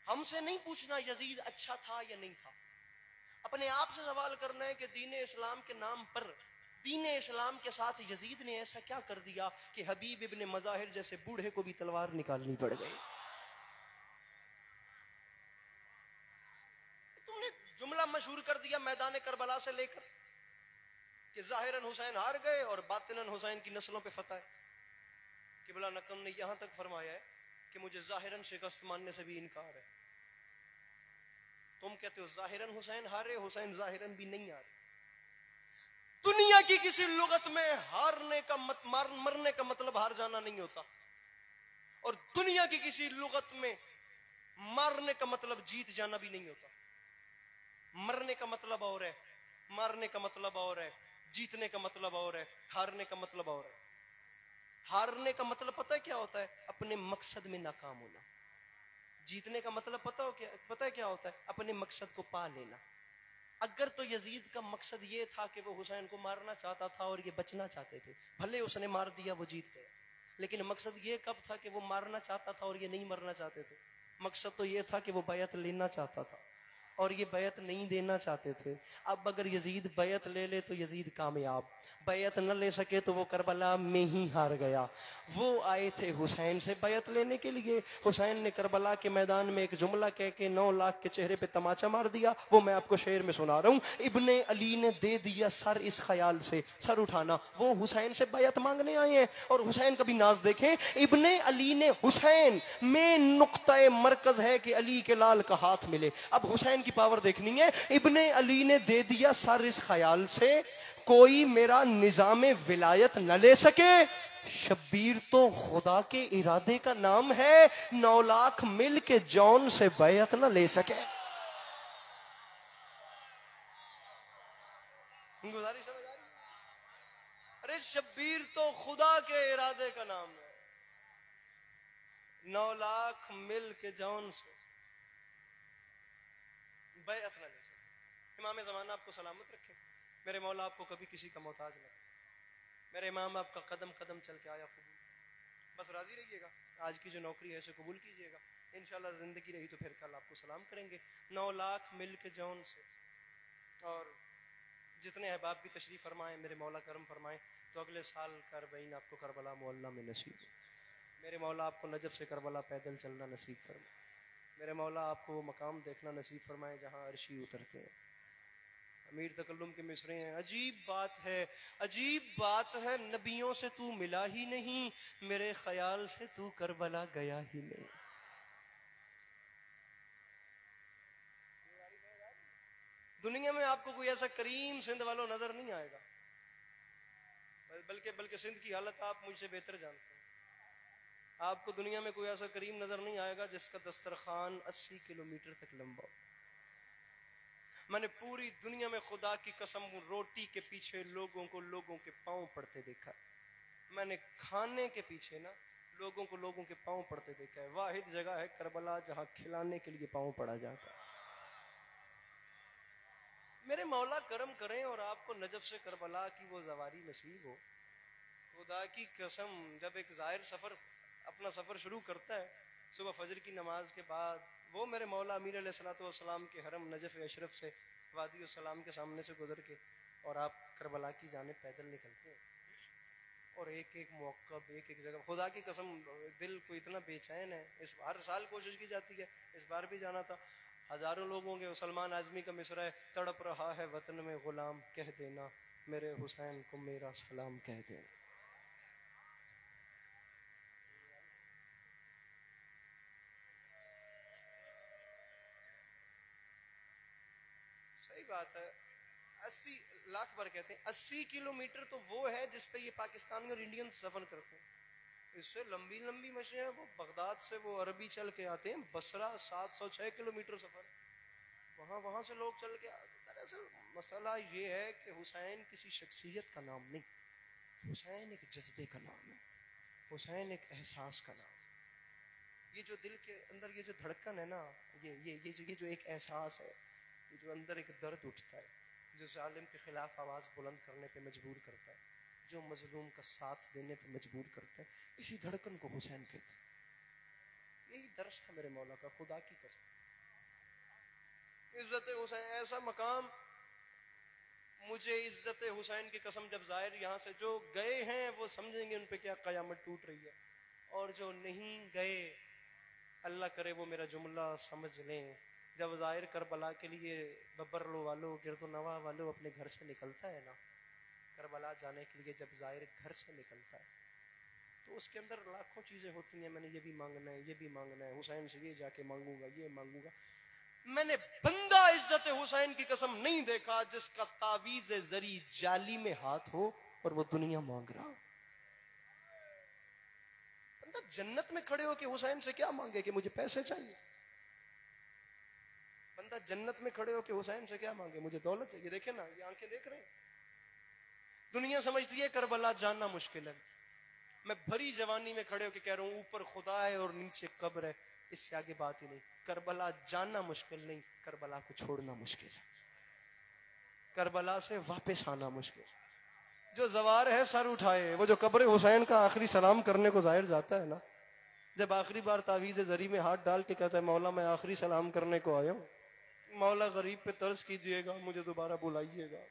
हमसे नहीं पूछना यजीद अच्छा था या नहीं था, अपने आप से सवाल करना है कि दीन इस्लाम के नाम पर, दीन इस्लाम के साथ यजीद ने ऐसा क्या कर दिया कि हबीब इब्ने मज़ाहिर जैसे बूढ़े को भी तलवार निकालनी पड़ गई। तुमने जुमला मशहूर कर दिया मैदान करबला से लेकर कि जाहिरन हुसैन हार गए और बातिनन हुसैन की नस्लों पे फतह है। किबला नकम ने यहां तक फरमाया है कि मुझे जाहिरन शिकस्त मानने से भी इनकार है। तुम कहते हो जाहिरन हुसैन हारे, हुसैन जाहिरन भी नहीं हारे। दुनिया की किसी लुगत में हारने का मरने का मतलब हार जाना नहीं होता, और दुनिया की किसी लुगत में मारने का मतलब जीत जाना भी नहीं होता। मरने का मतलब और है, मारने का मतलब और है, जीतने का मतलब और है, हारने का मतलब और है। हारने का मतलब पता है क्या होता है? अपने मकसद में नाकाम होना। जीतने का मतलब पता है क्या होता है? अपने मकसद को पा लेना। अगर तो यजीद का मकसद ये था कि वो हुसैन को मारना चाहता था और ये बचना चाहते थे, भले उसने मार दिया, वो जीत गया, लेकिन मकसद ये कब था कि वो मारना चाहता था और ये नहीं मरना चाहते थे। मकसद तो ये था कि वो बैत लेना चाहता था और ये बैत नहीं देना चाहते थे। अब अगर यजीद बैत ले ले तो यजीद कामयाब, बैत न ले सके तो वो करबला में ही हार गया। वो आए थे हुसैन से बैत लेने के लिए, हुसैन ने करबला के मैदान में एक जुमला कह के 9 लाख के चेहरे पे तमाचा मार दिया। वो मैं आपको शेर में सुना रहा हूँ। इब्ने अली ने दे दिया सर इस ख्याल से, सर उठाना। वो हुसैन से बैत मांगने आए हैं और हुसैन का भी नाज देखें। इब्ने अली ने, हुसैन में नुक्ता मरकज है कि अली के लाल का हाथ मिले। अब हुसैन की पावर देखनी है। इब्ने अली ने दे दिया सर इस ख्याल से कोई मेरा निजामे विलायत न ले सके। शब्बीर तो खुदा के इरादे का नाम है, 9 लाख मिल के जौन से बैत न ले सके। गुजारिश समझ आ रही है? अरे शब्बीर तो खुदा के इरादे का नाम है, 9 लाख मिल के जौन से बैत न ले सके। इमाम ज़माना आपको सलामत रखे, मेरे मौला आपको कभी किसी का मोहताज न करे। मेरे इमाम आपका कदम कदम चल के आया कबूल, बस राजी रहिएगा। आज की जो नौकरी है इसे कबूल कीजिएगा। इंशाल्लाह जिंदगी रही तो फिर कल आपको सलाम करेंगे। 9 लाख मिल के जौन से, और जितने अहबाब भी तशरीफ फरमाएं, मेरे मौला करम फरमाएं तो अगले साल करबईन आपको करबला मोहल्ला में नसीब। मेरे मौला आपको नजफ से करबला पैदल चलना नसीब फरमाए। मेरे मौला आपको वो मकाम देखना नसीब फरमाए जहाँ अर्शी उतरते हैं। अमीर तकल्लुम के मिसरे हैं। अजीब बात है, अजीब बात है, नबियों से तू मिला ही नहीं, मेरे ख्याल से तू करबला गया ही नहीं। दुनिया में आपको कोई ऐसा करीम सिंध वालों नजर नहीं आएगा, बल्कि सिंध की हालत आप मुझसे बेहतर जानते हैं। आपको दुनिया में कोई ऐसा करीम नजर नहीं आएगा जिसका दस्तरखान 80 किलोमीटर तक लंबा हो। मैंने पूरी दुनिया में खुदा की कसम रोटी के पीछे लोगों के पांव पड़ते देखा है। मैंने खाने के पीछे ना लोगों के पांव पड़ते देखा है। वाहिद जगह है करबला जहां खिलाने के लिए पांव पड़ा जाता है। मेरे मौला करम करें और आपको नजफ से करबला की वो जवारी नसीब हो। खुदा की कसम, जब एक जाहिर सफर अपना सफर शुरू करता है सुबह फजर की नमाज के बाद, वो मेरे मौला अमीर अलैहिस्सलातु वस्सलाम के हरम नजफ अशरफ से वादी सलाम के सामने से गुजर के और आप करबला की जाने पैदल निकलते हैं, और एक एक मौक़िफ़, एक एक जगह, खुदा की कसम दिल को इतना बेचैन है। इस हर साल कोशिश की जाती है, इस बार भी जाना था। हजारों लोगों के, सलमान आजमी का मिसरा है, तड़प रहा है वतन में गुलाम, कह देना मेरे हुसैन को मेरा सलाम कह देना। सही बात है। 80 लाख बार कहते हैं 80 किलोमीटर तो वो है जिस पे ये पाकिस्तानी और इंडियन सफर करते हैं। इससे लंबी लंबी मशीनें हैं, वो बगदाद से वो अरबी चल के आते हैं, बसरा 706 किलोमीटर सफर, वहां से लोग चल के असल मसला ये है कि हुसैन किसी शख्सियत का नाम नहीं, हुसैन एक जज्बे का नाम है, हुसैन एक एहसास का नाम है। ये जो दिल के अंदर ये जो धड़कन है ना, ये जो एक एहसास है, ये जो अंदर एक दर्द उठता है, जो जालिम के खिलाफ आवाज़ बुलंद करने पे मजबूर करता है, जो मजलूम का साथ देने पे मजबूर करता है, इसी धड़कन को हुसैन कहते हैं। यही दर्श था मेरे मौला का, खुदा की कसम। इज्जत हुसैन ऐसा मकाम, मुझे इज्जत हुसैन की कसम, जब जाहिर यहाँ से जो गए हैं वो समझेंगे उन पे क्या कयामत टूट रही है, और जो नहीं गए अल्लाह करे वो मेरा जुमला समझ लें। जब जाहिर करबला के लिए बबरलो वालों, गिरदोनवा वालों अपने घर से निकलता है ना, करबला जाने के लिए जब जाहिर घर से निकलता है तो उसके अंदर लाखों चीजें होती हैं। मैंने ये भी मांगना है, ये भी मांगना है, हुसैन से ये जाके मांगूंगा, ये मांगूंगा। मैंने बंदा इज्जत हुसैन की कसम नहीं देखा जिसका तावीज जरी जाली में हाथ हो और वो दुनिया मांग रहा हो। बंदा जन्नत में खड़े हो कि हुसैन से क्या मांगे कि मुझे पैसे चाहिए। बंदा जन्नत में खड़े हो कि हुसैन से क्या मांगे, मुझे दौलत चाहिए। देखे ना, ये आंखें देख रहे हैं। दुनिया समझती है करबला जानना मुश्किल है। मैं भरी जवानी में खड़े होकर कह रहा हूं ऊपर खुदा है और नीचे कब्र है, इससे आगे बात ही नहीं। करबला जानना मुश्किल नहीं, करबला को छोड़ना मुश्किल है, करबला से वापस आना मुश्किल। जो जवार है सर उठाए, वो जो कब्र हुसैन का आखिरी सलाम करने को जाहिर जाता है ना, जब आखिरी बार तावीज़ जरी में हाथ डाल के कहता है मौला मैं आखिरी सलाम करने को आया हूँ, मौला गरीब पे तरस कीजिएगा, मुझे दोबारा बुलाइएगा।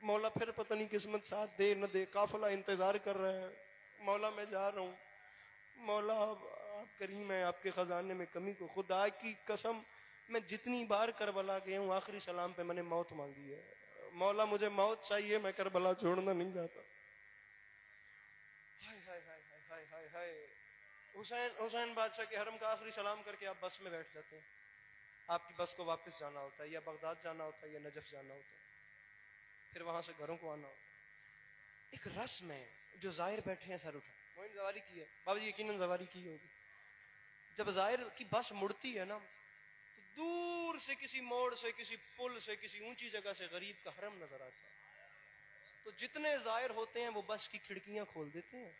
मौला फिर पता नहीं किस्मत साथ दे न दे, काफिला इंतजार कर रहा है, मौला मैं जा रहा हूँ, मौला आप करीम है, आपके खजाने में कमी को। खुदा की कसम मैं जितनी बार करबला गया हूँ आखिरी सलाम पे मैंने मौत मांगी है, मौला मुझे मौत चाहिए, मैं करबला छोड़ना नहीं चाहता। हाय हाय हाय हाय हाय हाय। हुसैन बादशाह के हरम का आखिरी सलाम करके आप बस में बैठ जाते हैं। आपकी बस को वापस जाना होता है, या बगदाद जाना होता है, या नजफ जाना होता है, फिर वहां से घरों को आना होता है। एक रस्म है, जो जाहिर बैठे हैं सर उठा, वो सवारी की है बाबा जी, यकीनन सवारी की होगी। जब जाहिर की बस मुड़ती है ना, तो दूर से किसी मोड़ से, किसी पुल से, किसी ऊंची जगह से गरीब का हरम नजर आता है। तो जितने जाहिर होते हैं वो बस की खिड़कियां खोल देते हैं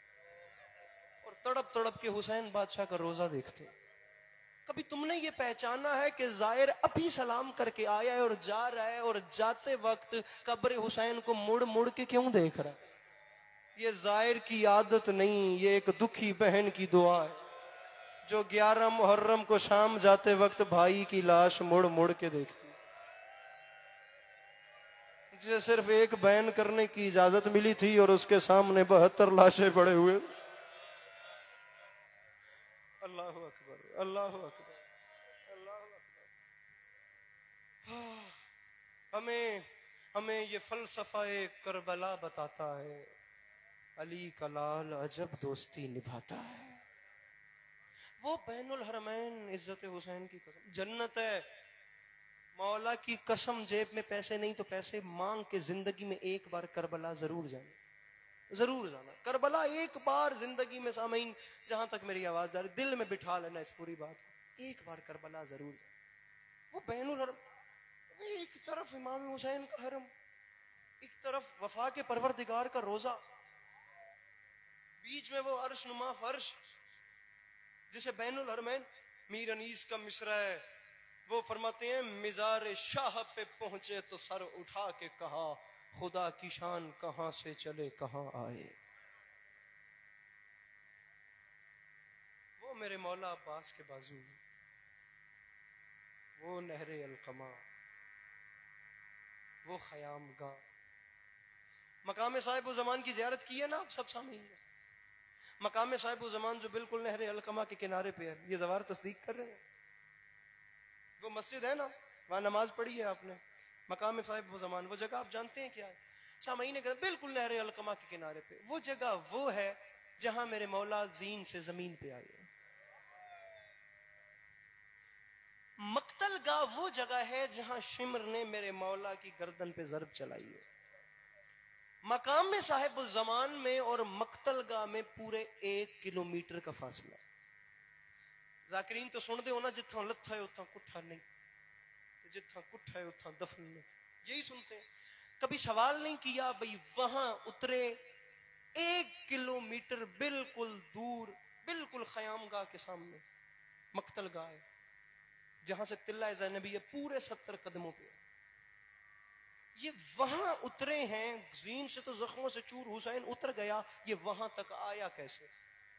और तड़प तड़प के हुसैन बादशाह का रोजा देखते हैं। कभी तुमने ये पहचाना है कि जाहिर अभी सलाम करके आया है और जा रहा है, और जाते वक्त कब्र हुसैन को मुड़ मुड़ के क्यों देख रहा है? ये जाहिर की आदत नहीं, ये एक दुखी बहन की दुआ है, जो 11 मुहर्रम को शाम जाते वक्त भाई की लाश मुड़ मुड़ के देखती है। जिसे सिर्फ एक बयान करने की इजाजत मिली थी और उसके सामने 72 लाशें पड़े हुए। अल्लाह अकबर, अल्लाह अकबर, अल्लाह अकबर। हमें ये फलसफा करबला बताता है, अली का लाल अजब दोस्ती निभाता है। वो बैनुल हरमैन, इज्जत हुसैन की कसम, जन्नत है। मौला की कसम, जेब में पैसे नहीं तो पैसे मांग के जिंदगी में एक बार करबला जरूर जाना, जरूर जाना। करबला एक बार जिंदगी में, सामीन जहां तक मेरी आवाज जा रही, दिल में बिठा लेना इस पूरी बात को, एक बार करबला जरूर जाना। वो बैनुल हरम, एक तरफ इमाम हुसैन का हरम, एक तरफ वफा के परवरदिगार का रोजा, बीच में वो अर्श नुमा फर्श जिसे बैनुल हरमैन, मीर अनीस का मिसरा है, वो फरमाते हैं मिजार शाह पे पहुंचे तो सर उठा के कहा, खुदा की शान कहां से चले कहां आए। वो मेरे मौला अब्बास के बाजू, वो नहरे अलकमा, वो खयाम गाह, मकाम साहिब ज़मान की ज़ियारत की है ना आप सब सामीन ने? मकाम साहिब ज़मान जो बिल्कुल नहरे अलकमा के किनारे पे है, ये ज़वार तस्दीक कर रहे हैं। वो मस्जिद है ना, वहां नमाज पढ़ी है आपने, मकाम साहिब ज़मान, वो जगह आप जानते हैं क्या है? सामीन ने कहा बिल्कुल नहरे अलकमा के किनारे पे। वो जगह वो है जहां मेरे मौला जीन से जमीन पे आए। मक्तल गाह वो जगह है जहां शिमर ने मेरे मौला की गर्दन पे ज़रब चलाई है। मकाम में साहिब ज़मान में और मक्तल गाह में पूरे 1 किलोमीटर का फासला। जाकिरीन तो सुन दे हो ना, जिथा लत्था है उथा कुठा नहीं, जिथा कुठा है उथा दफन नहीं। यही सुनते हैं। कभी सवाल नहीं किया भाई वहां उतरे 1 किलोमीटर बिल्कुल दूर, बिल्कुल ख़यामगाह के सामने मक्तल गाह है, जहां से तिल्ला ज़ैनबी है, पूरे 70 कदमों पे। ये वहां उतरे हैं, ज़ीन से तो जख्मों से चूर हुसैन उतर गया, ये वहां तक आया कैसे?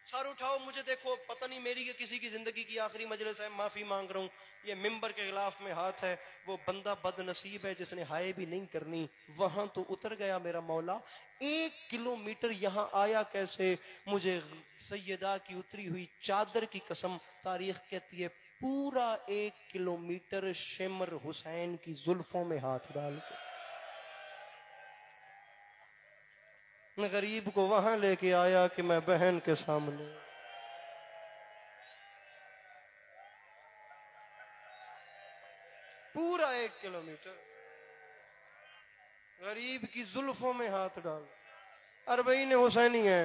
सर उठाओ, मुझे देखो, पता नहीं मेरी या किसी की जिंदगी की आखिरी मजलिस है, माफी मांग रहा हूँ, ये मिंबर के खिलाफ में हाथ है, वो बंदा बदनसीब है जिसने हाय भी नहीं करनी, वहां तो उतर गया मेरा मौला, 1 किलोमीटर यहाँ आया कैसे? मुझे सैयदा की उतरी हुई चादर की कसम, तारीख कहती है पूरा 1 किलोमीटर शिमर हुसैन की जुल्फों में हाथ डाल के मैं गरीब को वहां लेके आया कि मैं बहन के सामने। पूरा 1 किलोमीटर गरीब की जुल्फों में हाथ डाल। अरबईन हुसैनी है,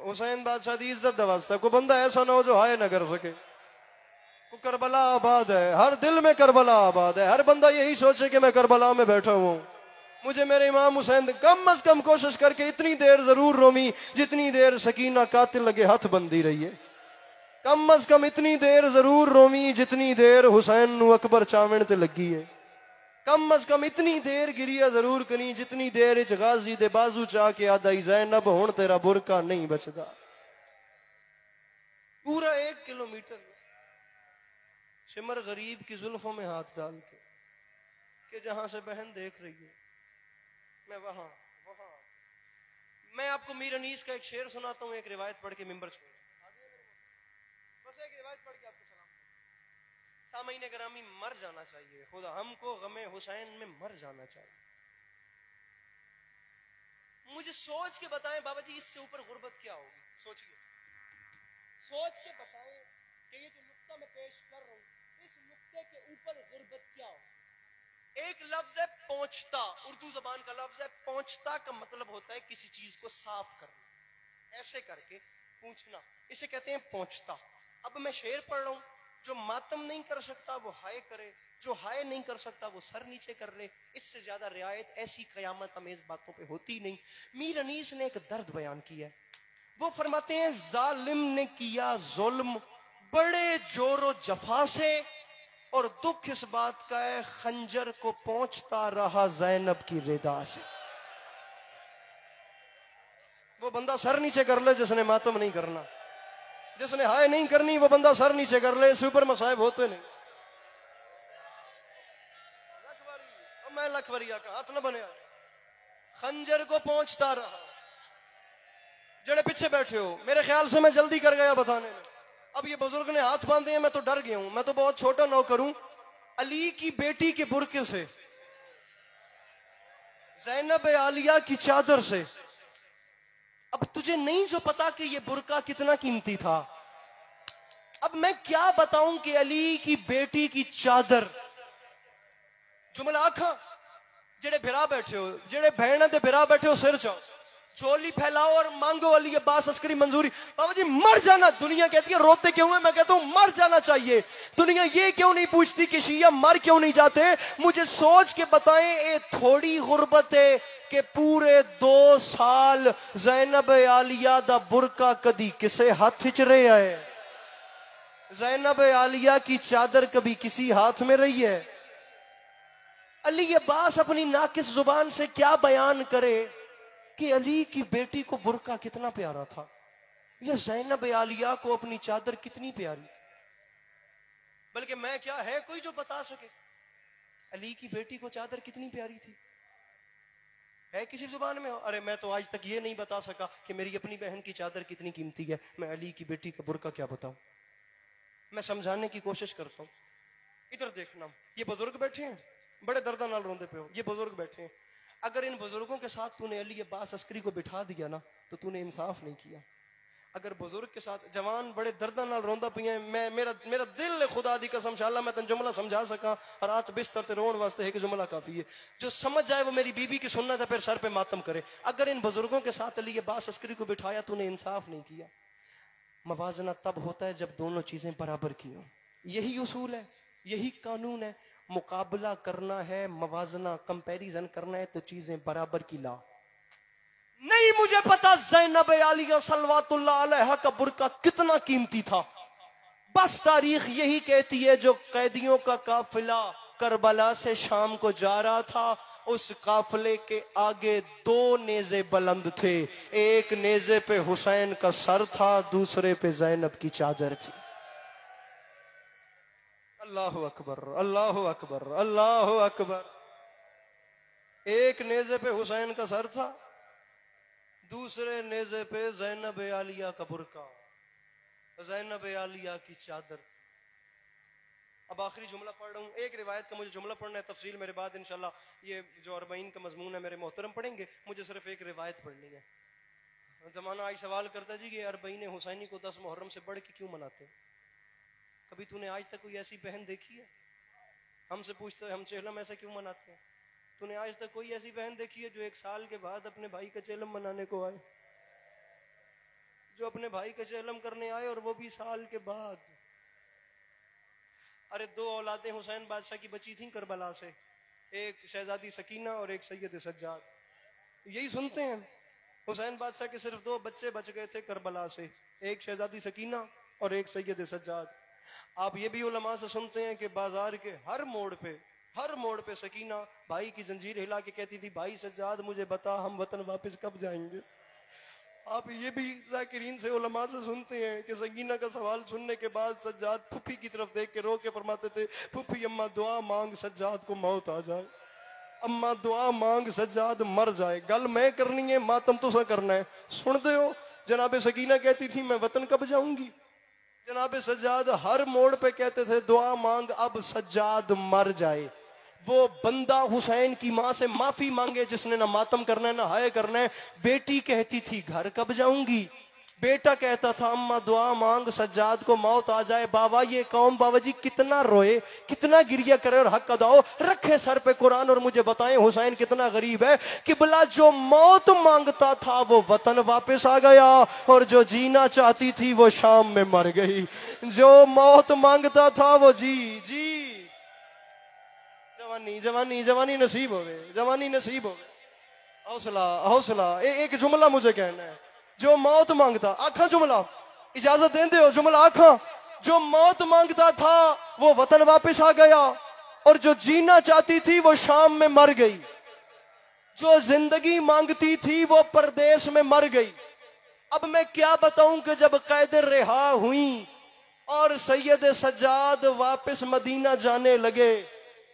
हुसैन बादशाह की इज्जत दा वास्ता कोई बंदा ऐसा ना हो जो हाय ना कर सके। को करबला आबाद है, हर दिल में करबला आबाद है, हर बंदा यही सोचे कि मैं करबला में बैठा हुआ हूं। मुझे मेरे इमाम हुसैन कम अज कम कोशिश करके इतनी देर जरूर रोमी जितनी देर सकीना कातिल लगे हाथ बंदी रही है। कम अज कम इतनी देर जरूर रोमी जितनी देर हुसैन नू अकबर चावण ते लगी है। कम अज कम इतनी देर गिरिया जरूर करी जितनी देर इच गाजी दे बाजू चा के आदाई ज़ैनब हुण तेरा बुरका नहीं बचदा। पूरा 1 किलोमीटर सिमर गरीब की जुल्फों में हाथ डाल के जहां से बहन देख रही है मैं वहां वहां। मैं आपको मीर अनीस का एक शेर सुनाता हूं, एक रिवायत पढ़ के मिंबर छोड़, बस एक रिवायत पढ़ के आपको सलाम। सामईन ग्रामी, मर जाना चाहिए खुदा हमको गमे हुसैन में मर जाना चाहिए। मुझे सोच के बताएं बाबा जी, इससे ऊपर गुर्बत क्या होगी? सोचिए, सोच के बताएं कि ये जो नुक्ता मैं पेश कर रहा हूं, इस नुक्ते के ऊपर गुर्बत क्या होगी? एक लफ्ज है पहुंचता, उर्दू जबान का लफ्ज है पहुंचता, का मतलब होता है किसी चीज को साफ करना, ऐसे करके पूछना, इसे कहते हैं पहुंचता। अब मैं शेर पढ़ रहा हूं, जो मातम नहीं कर सकता वो हाय करे, जो हाय नहीं कर सकता वो सर नीचे कर ले। इससे ज्यादा रियायत ऐसी कयामत अमेज बातों पे होती नहीं। मीर अनीस ने एक दर्द बयान किया है, वो फरमाते हैं जालिम ने किया जुल्म बड़े जोरो जफा से, और दुख इस बात का है खंजर को पहुंचता रहा ज़ैनब की रिदा से। वो बंदा सर नीचे कर ले जिसने मातम नहीं करना, जिसने हाय नहीं करनी वो बंदा सर नीचे कर ले, इससे ऊपर मसाइब होते नहीं। मैं लखवरिया का हाथ न बने, खंजर को पहुंचता रहा। जड़े पीछे बैठे हो, मेरे ख्याल से मैं जल्दी कर गया बताने में। अब ये बुजुर्ग ने हाथ बांधे हैं, मैं तो डर गया हूं, मैं तो बहुत छोटा नौकर हूं। अली की बेटी के बुरके से, ज़ैनब आलिया की चादर से, अब तुझे नहीं जो पता कि ये बुरका कितना कीमती था। अब मैं क्या बताऊं कि अली की बेटी की चादर, जुमला आखा जेड़े भिरा बैठे हो, जेड़े बहन दे भिरा बैठे हो, सिर चाओ, झोली फैलाओ और मांगो अली अब्बास अस्करी मंजूरी। बाबा जी मर जाना, दुनिया कहती है रोते क्यों है, मैं कहता हूं मर जाना चाहिए। दुनिया ये क्यों नहीं पूछती कि शिया मर क्यों नहीं जाते? मुझे सोच के बताएं, ये थोड़ी गुर्बत है कि पूरे 2 साल ज़ैनब आलिया दा बुरका कदी किसे हाथ च रहा है? ज़ैनब आलिया की चादर कभी किसी हाथ में रही है? अली अब्बास अपनी नाकिस जुबान से क्या बयान करे कि अली की बेटी को बुरका कितना प्यारा था, या ज़ैनब आलिया को अपनी चादर कितनी प्यारी। बल्कि मैं क्या है कोई जो बता सके अली की बेटी को चादर कितनी प्यारी थी? है किसी जुबान में? अरे मैं तो आज तक ये नहीं बता सका कि मेरी अपनी बहन की चादर कितनी कीमती है, मैं अली की बेटी का बुरका क्या बताऊं? मैं समझाने की कोशिश करता हूं। इधर देखना, ये बुजुर्ग बैठे हैं, बड़े दर्द नाल रोंदे पे हो, ये बुजुर्ग बैठे हैं। अगर इन बुजुर्गों के साथ तूने अली अब्बास अस्करी को बिठा दिया ना तो तूने इंसाफ नहीं किया। अगर बुजुर्ग के साथ जवान बड़े दर्द नाल रोंदा पिया, मैं मेरा दिल खुदा दी कसम शाला मैं तन जुमला समझा सका, रात बिस्तर ते रोन वास्ते एक जुमला काफी है। जो समझ जाए वो मेरी बीबी की सुन्नत है, फिर सर पे मातम करे। अगर इन बुजुर्गों के साथ अली अब्बास अस्करी को बिठाया, तूने इंसाफ नहीं किया। मवाजना तब होता है जब दोनों चीजें बराबर की हों। यही उसूल है, यही कानून है। मुकाबला करना है, मवाजना कंपैरिजन करना है तो चीजें बराबर की ला। नहीं मुझे पता ज़ैनब आलिया सल्लल्लाहु अलैहा का बुर्का कितना कीमती था, बस तारीख यही कहती है जो कैदियों का काफिला करबला से शाम को जा रहा था, उस काफिले के आगे 2 नेज़े बुलंद थे, एक नेज़े पे हुसैन का सर था, दूसरे पे ज़ैनब की चादर थी। अल्लाहु अकबर, अल्लाहु अकबर, अल्लाहु अकबर। एक नेज़े पे हुसैन का सर था, दूसरे नेज़े पे ज़ैनब आलिया का बुर्का, ज़ैनब आलिया की चादर। अब आखिरी जुमला पढ़ रहा हूँ, एक रिवायत का मुझे जुमला पढ़ना है, तफसील मेरे बाद इंशाल्लाह ये जो 40 का मजमून है मेरे मोहतरम पढ़ेंगे, मुझे सिर्फ एक रिवायत पढ़नी है। जमाना आज सवाल करता जी कि 40 हुसैनी को 10 मुहर्रम से बढ़ के क्यों मनाते हैं? कभी तूने आज तक कोई ऐसी बहन देखी है? हमसे पूछते हैं हम चेलम ऐसा क्यों मनाते हैं? तूने आज तक कोई ऐसी बहन देखी है जो 1 साल के बाद अपने भाई का चेलम मनाने को आए, जो अपने भाई का चेलम करने आए और वो भी साल के बाद? अरे 2 औलादें हुसैन बादशाह की बची थी करबला से, एक शहजादी सकीना और एक सैयद सज्जाद। यही सुनते हैं, हुसैन बादशाह के सिर्फ 2 बच्चे बच गए थे करबला से, एक शहजादी सकीना और एक सैयद सज्जाद। आप ये भी उलमा से सुनते हैं कि बाजार के हर मोड़ पे सकीना भाई की जंजीर हिला के कहती थी, भाई सज्जाद मुझे बता हम वतन वापस कब जाएंगे। आप ये भी ज़ाकिरीन से उलमा से सुनते हैं कि सकीना का सवाल सुनने के बाद सज्जाद फुफी की तरफ देख के रो के फरमाते थे, फुफी अम्मा दुआ मांग सज्जाद को मौत आ जाए, अम्मा दुआ मांग सज्जाद मर जाए, गल मैं करनी है मातम तुसा करना है। सुनते हो, जनाब सकीना कहती थी मैं वतन कब जाऊंगी, जनाब सज्जाद हर मोड़ पे कहते थे दुआ मांग अब सज्जाद मर जाए। वो बंदा हुसैन की माँ से माफी मांगे जिसने ना मातम करना है ना हाय करना है। बेटी कहती थी घर कब जाऊंगी, बेटा कहता था अम्मा दुआ मांग सज्जाद को मौत आ जाए। बाबा ये कौम बाबा जी कितना रोए, कितना गिरिया करे और हक अदाओ रखे सर पे कुरान और मुझे बताएं हुसैन कितना गरीब है कि भला जो मौत मांगता था वो वतन वापस आ गया और जो जीना चाहती थी वो शाम में मर गई। जो मौत मांगता था वो जी जवानी जवानी जवानी नसीब हो गए, जवानी नसीब हो गए। हौसला हौसला, एक जुमला मुझे कहना है, जो मौत मांगता, आखा जुमला इजाजत देंदे हो, जुमला आखा, जो मौत मांगता था वो वतन वापस आ गया और जो जीना चाहती थी वो शाम में मर गई, जो जिंदगी मांगती थी वो परदेश में मर गई। अब मैं क्या बताऊं कि जब कैद रिहा हुई और सैयद सज्जाद वापस मदीना जाने लगे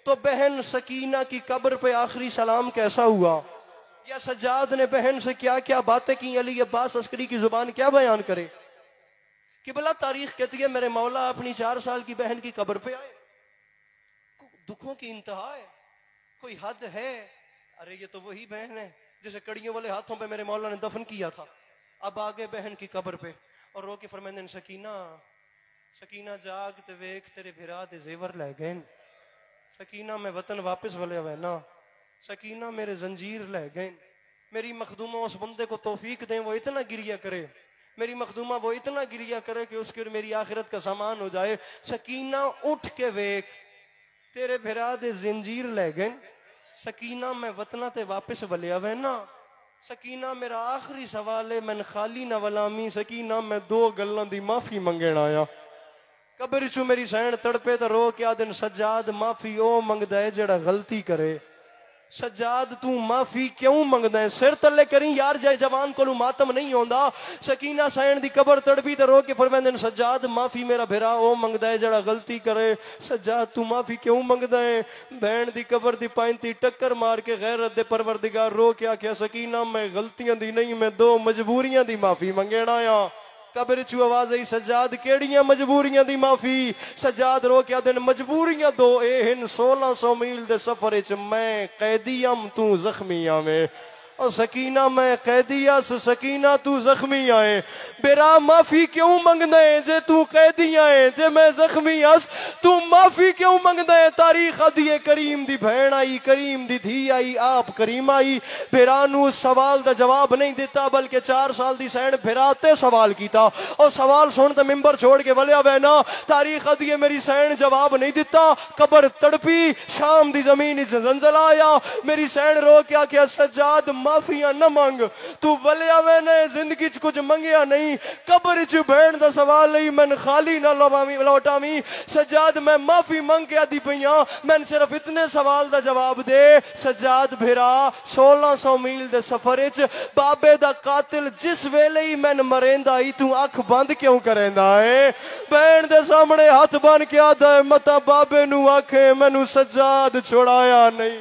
तो बहन सकीना की कब्र पे आखिरी सलाम कैसा हुआ, या सज्जाद ने बहन से क्या क्या बातें की। अली अब्बास अस्करी की जुबान क्या बयान करे कि भला तारीख कहती है मेरे मौला अपनी 4 साल की बहन की कब्र पे आए। दुखों की इंतहा है, कोई हद है। अरे ये तो वही बहन है जिसे कड़ियों वाले हाथों पे मेरे मौला ने दफन किया था। अब आगे बहन की कब्र पे और रो के फरमाते सकीना सकीना जाग ते वेख तेरे भिरा दे जेवर लै गए, सकीना मैं वतन वापस वले हुए ना, सकीना मेरे जंजीर ले गए। मेरी मखदूमा उस बंदे को तौफीक दें वो इतना गिरिया करे, मेरी मखदूमा वो इतना गिरिया करे कि उसके मेरी आखिरत का सामान हो जाए। सकीना उठ के वेख तेरे भिरा दे जंजीर ले गए, सकीना मैं वतना ते वापस वलिया वे ना, सकीना मेरा आखिरी सवाल है मैं खाली ना वलामी, सकीना मैं 2 गल्लां दी माफी मंगण आया। कब्र चू मेरी सैन तड़पे तो रो क्या दिन सज्जाद माफी ओ मंगदा है जेड़ा गलती करे। सज्जाद तू माफी क्यों मंगदा है, सिर तले करी यार जाए जवान को मातम नहीं होंदा। सकीना सैन दी कब्र तड़पी तो रो के फरमांदे सज्जाद माफी मेरा भिरा ओ मंगदा है जेड़ा गलती करे। सज्जाद तू माफी क्यों मंगदा है, बहन दी कब्र दी पांती टक्कर मार के गैरत दे परवरदिगार रो के आख्या सकीना मैं गलतियां दी नहीं मैं 2 मजबूरियां दी माफी मंगण आया। कब्र चू आवाज आई सज्जाद केड़ियां मजबूरियां दी माफी। सज्जाद रो के दिन मजबूरियां 2 ए हिन 1600 मील दे सफर च मैं कैदीयम तू जख्मीया में। और सकीना मैं कैदियास सकीना तू जख्मी आए बेरा माफी क्यों मंगदे जे तू कैदी आए जे मैं जख्मी आस तू माफी क्यों मंगदे तारीख दिए करीम दी भैन आई करीम दी धी आई आप करीम आई बेरा नू सवाल दा जवाब नहीं दिता बल्कि 4 साल दी सैन फिराते सवाल कीता और सवाल सुन ते मिंबर छोड़ के वलिया वैना तारीख दिए मेरी सैन जवाब नहीं दिता कबर तड़पी शाम दी जमीन इच जंजल आया मेरी सैन रो क्या क्या सज्जाद माफिया न मंग तू वलिया मैंने जिंदगी च कुछ मंगिया नहीं कबर च बैठ दा सवाल नहीं मैं खाली ना लौटावी सज्जाद मैं माफी मंग के आदि पईया मैं सिर्फ इतने सवाल दा जवाब दे सज्जाद भिरा 1600 मील दे सफर च बाबे दा कातिल जिस वेले ही मैं मरेंदा ही तू अख बंद क्यों करेंदा है बैठ दे सामने हाथ बन के आदा मता बाबे नू आखे मैनू सज्जाद छुड़ाया नहीं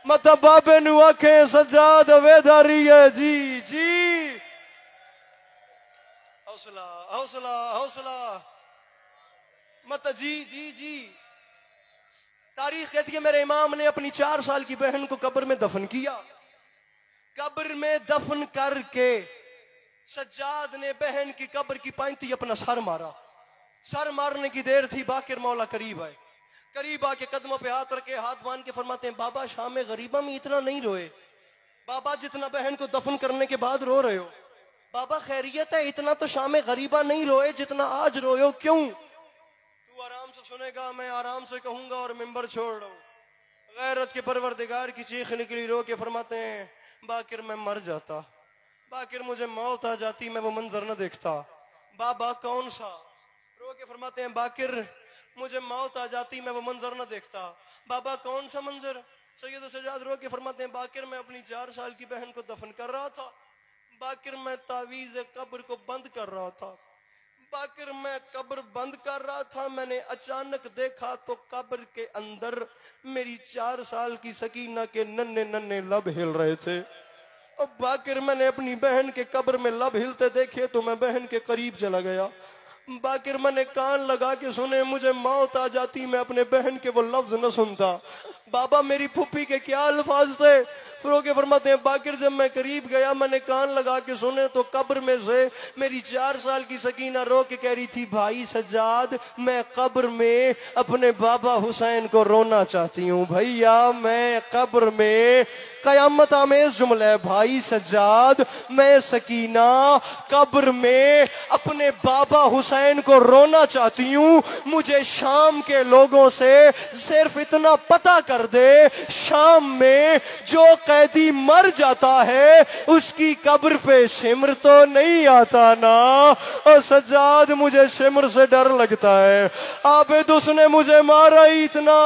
मत बाबे नू आखे सज्जाद वेदारी है जी जी हौसला हौसला हौसला मत जी जी जी तारीख कहती है मेरे इमाम ने अपनी 4 साल की बहन को कब्र में दफन किया कब्र में दफन करके सज्जाद ने बहन की कब्र की पैंती अपना सर मारा सर मारने की देर थी बाकिर मौला करीब आए करीब आके कदमों पे हाथ रखे हाथ बांध के फरमाते हैं बाबा शाम गरीबा में इतना नहीं रोए बाबा जितना बहन को दफन करने के बाद रो रहे हो बाबा खैरियत है इतना तो शाम गरीबा नहीं रोए जितना आज रोए हो क्यों तू आराम से सुनेगा मैं आराम से कहूंगा और मिंबर छोड़ रहा हूं गैरत के परवरदिगार की चीख निकली रो के फरमाते हैं बाकिर मैं मर जाता बाकिर मुझे मौत आ जाती मैं वो मंजर न देखता बाबा कौन सा रो के फरमाते हैं बाकिर मुझे मौत आ जाती मैं वो मंजर न देखता बाबा कौन सा मंजर सैयद सज्जाद रो के फरमाते हैं बाकिर मैं अपनी 4 साल की बहन को दफन कर रहा था बाकिर मैं तावीज़ कब्र को बंद कर रहा था बाकिर मैं कब्र बंद कर रहा था मैंने अचानक देखा तो कब्र के अंदर मेरी 4 साल की सकीना के नन्हे नन्हे लब हिल रहे थे और बाकिर मैंने अपनी बहन के कब्र में लब हिलते देखे तो मैं बहन के करीब चला गया बाकिर मैंने कान लगा के सुने मुझे मौत आ जाती मैं अपने बहन के वो लफ्ज न सुनता बाबा मेरी फुप्पी के क्या अल्फाज थे रो के फरमाते हैं बाकिर जब मैं करीब गया मैंने कान लगा के सुने तो कब्र में से मेरी 4 साल की सकीना रो के कह रही थी भाई सज्जाद मैं कब्र में अपने बाबा हुसैन को रोना चाहती हूँ भैया मैं कब्र में कयामत आमेज जुमला है भाई सज्जाद मैं सकीना कब्र में अपने बाबा हुसैन को रोना चाहती हूँ मुझे शाम के लोगों से सिर्फ इतना पता कर दे शाम में जो कैदी मर जाता है उसकी कब्र पे शिमर तो नहीं आता ना और सज्जाद मुझे शिमर से डर लगता है आबिद उसने मुझे मारा ही इतना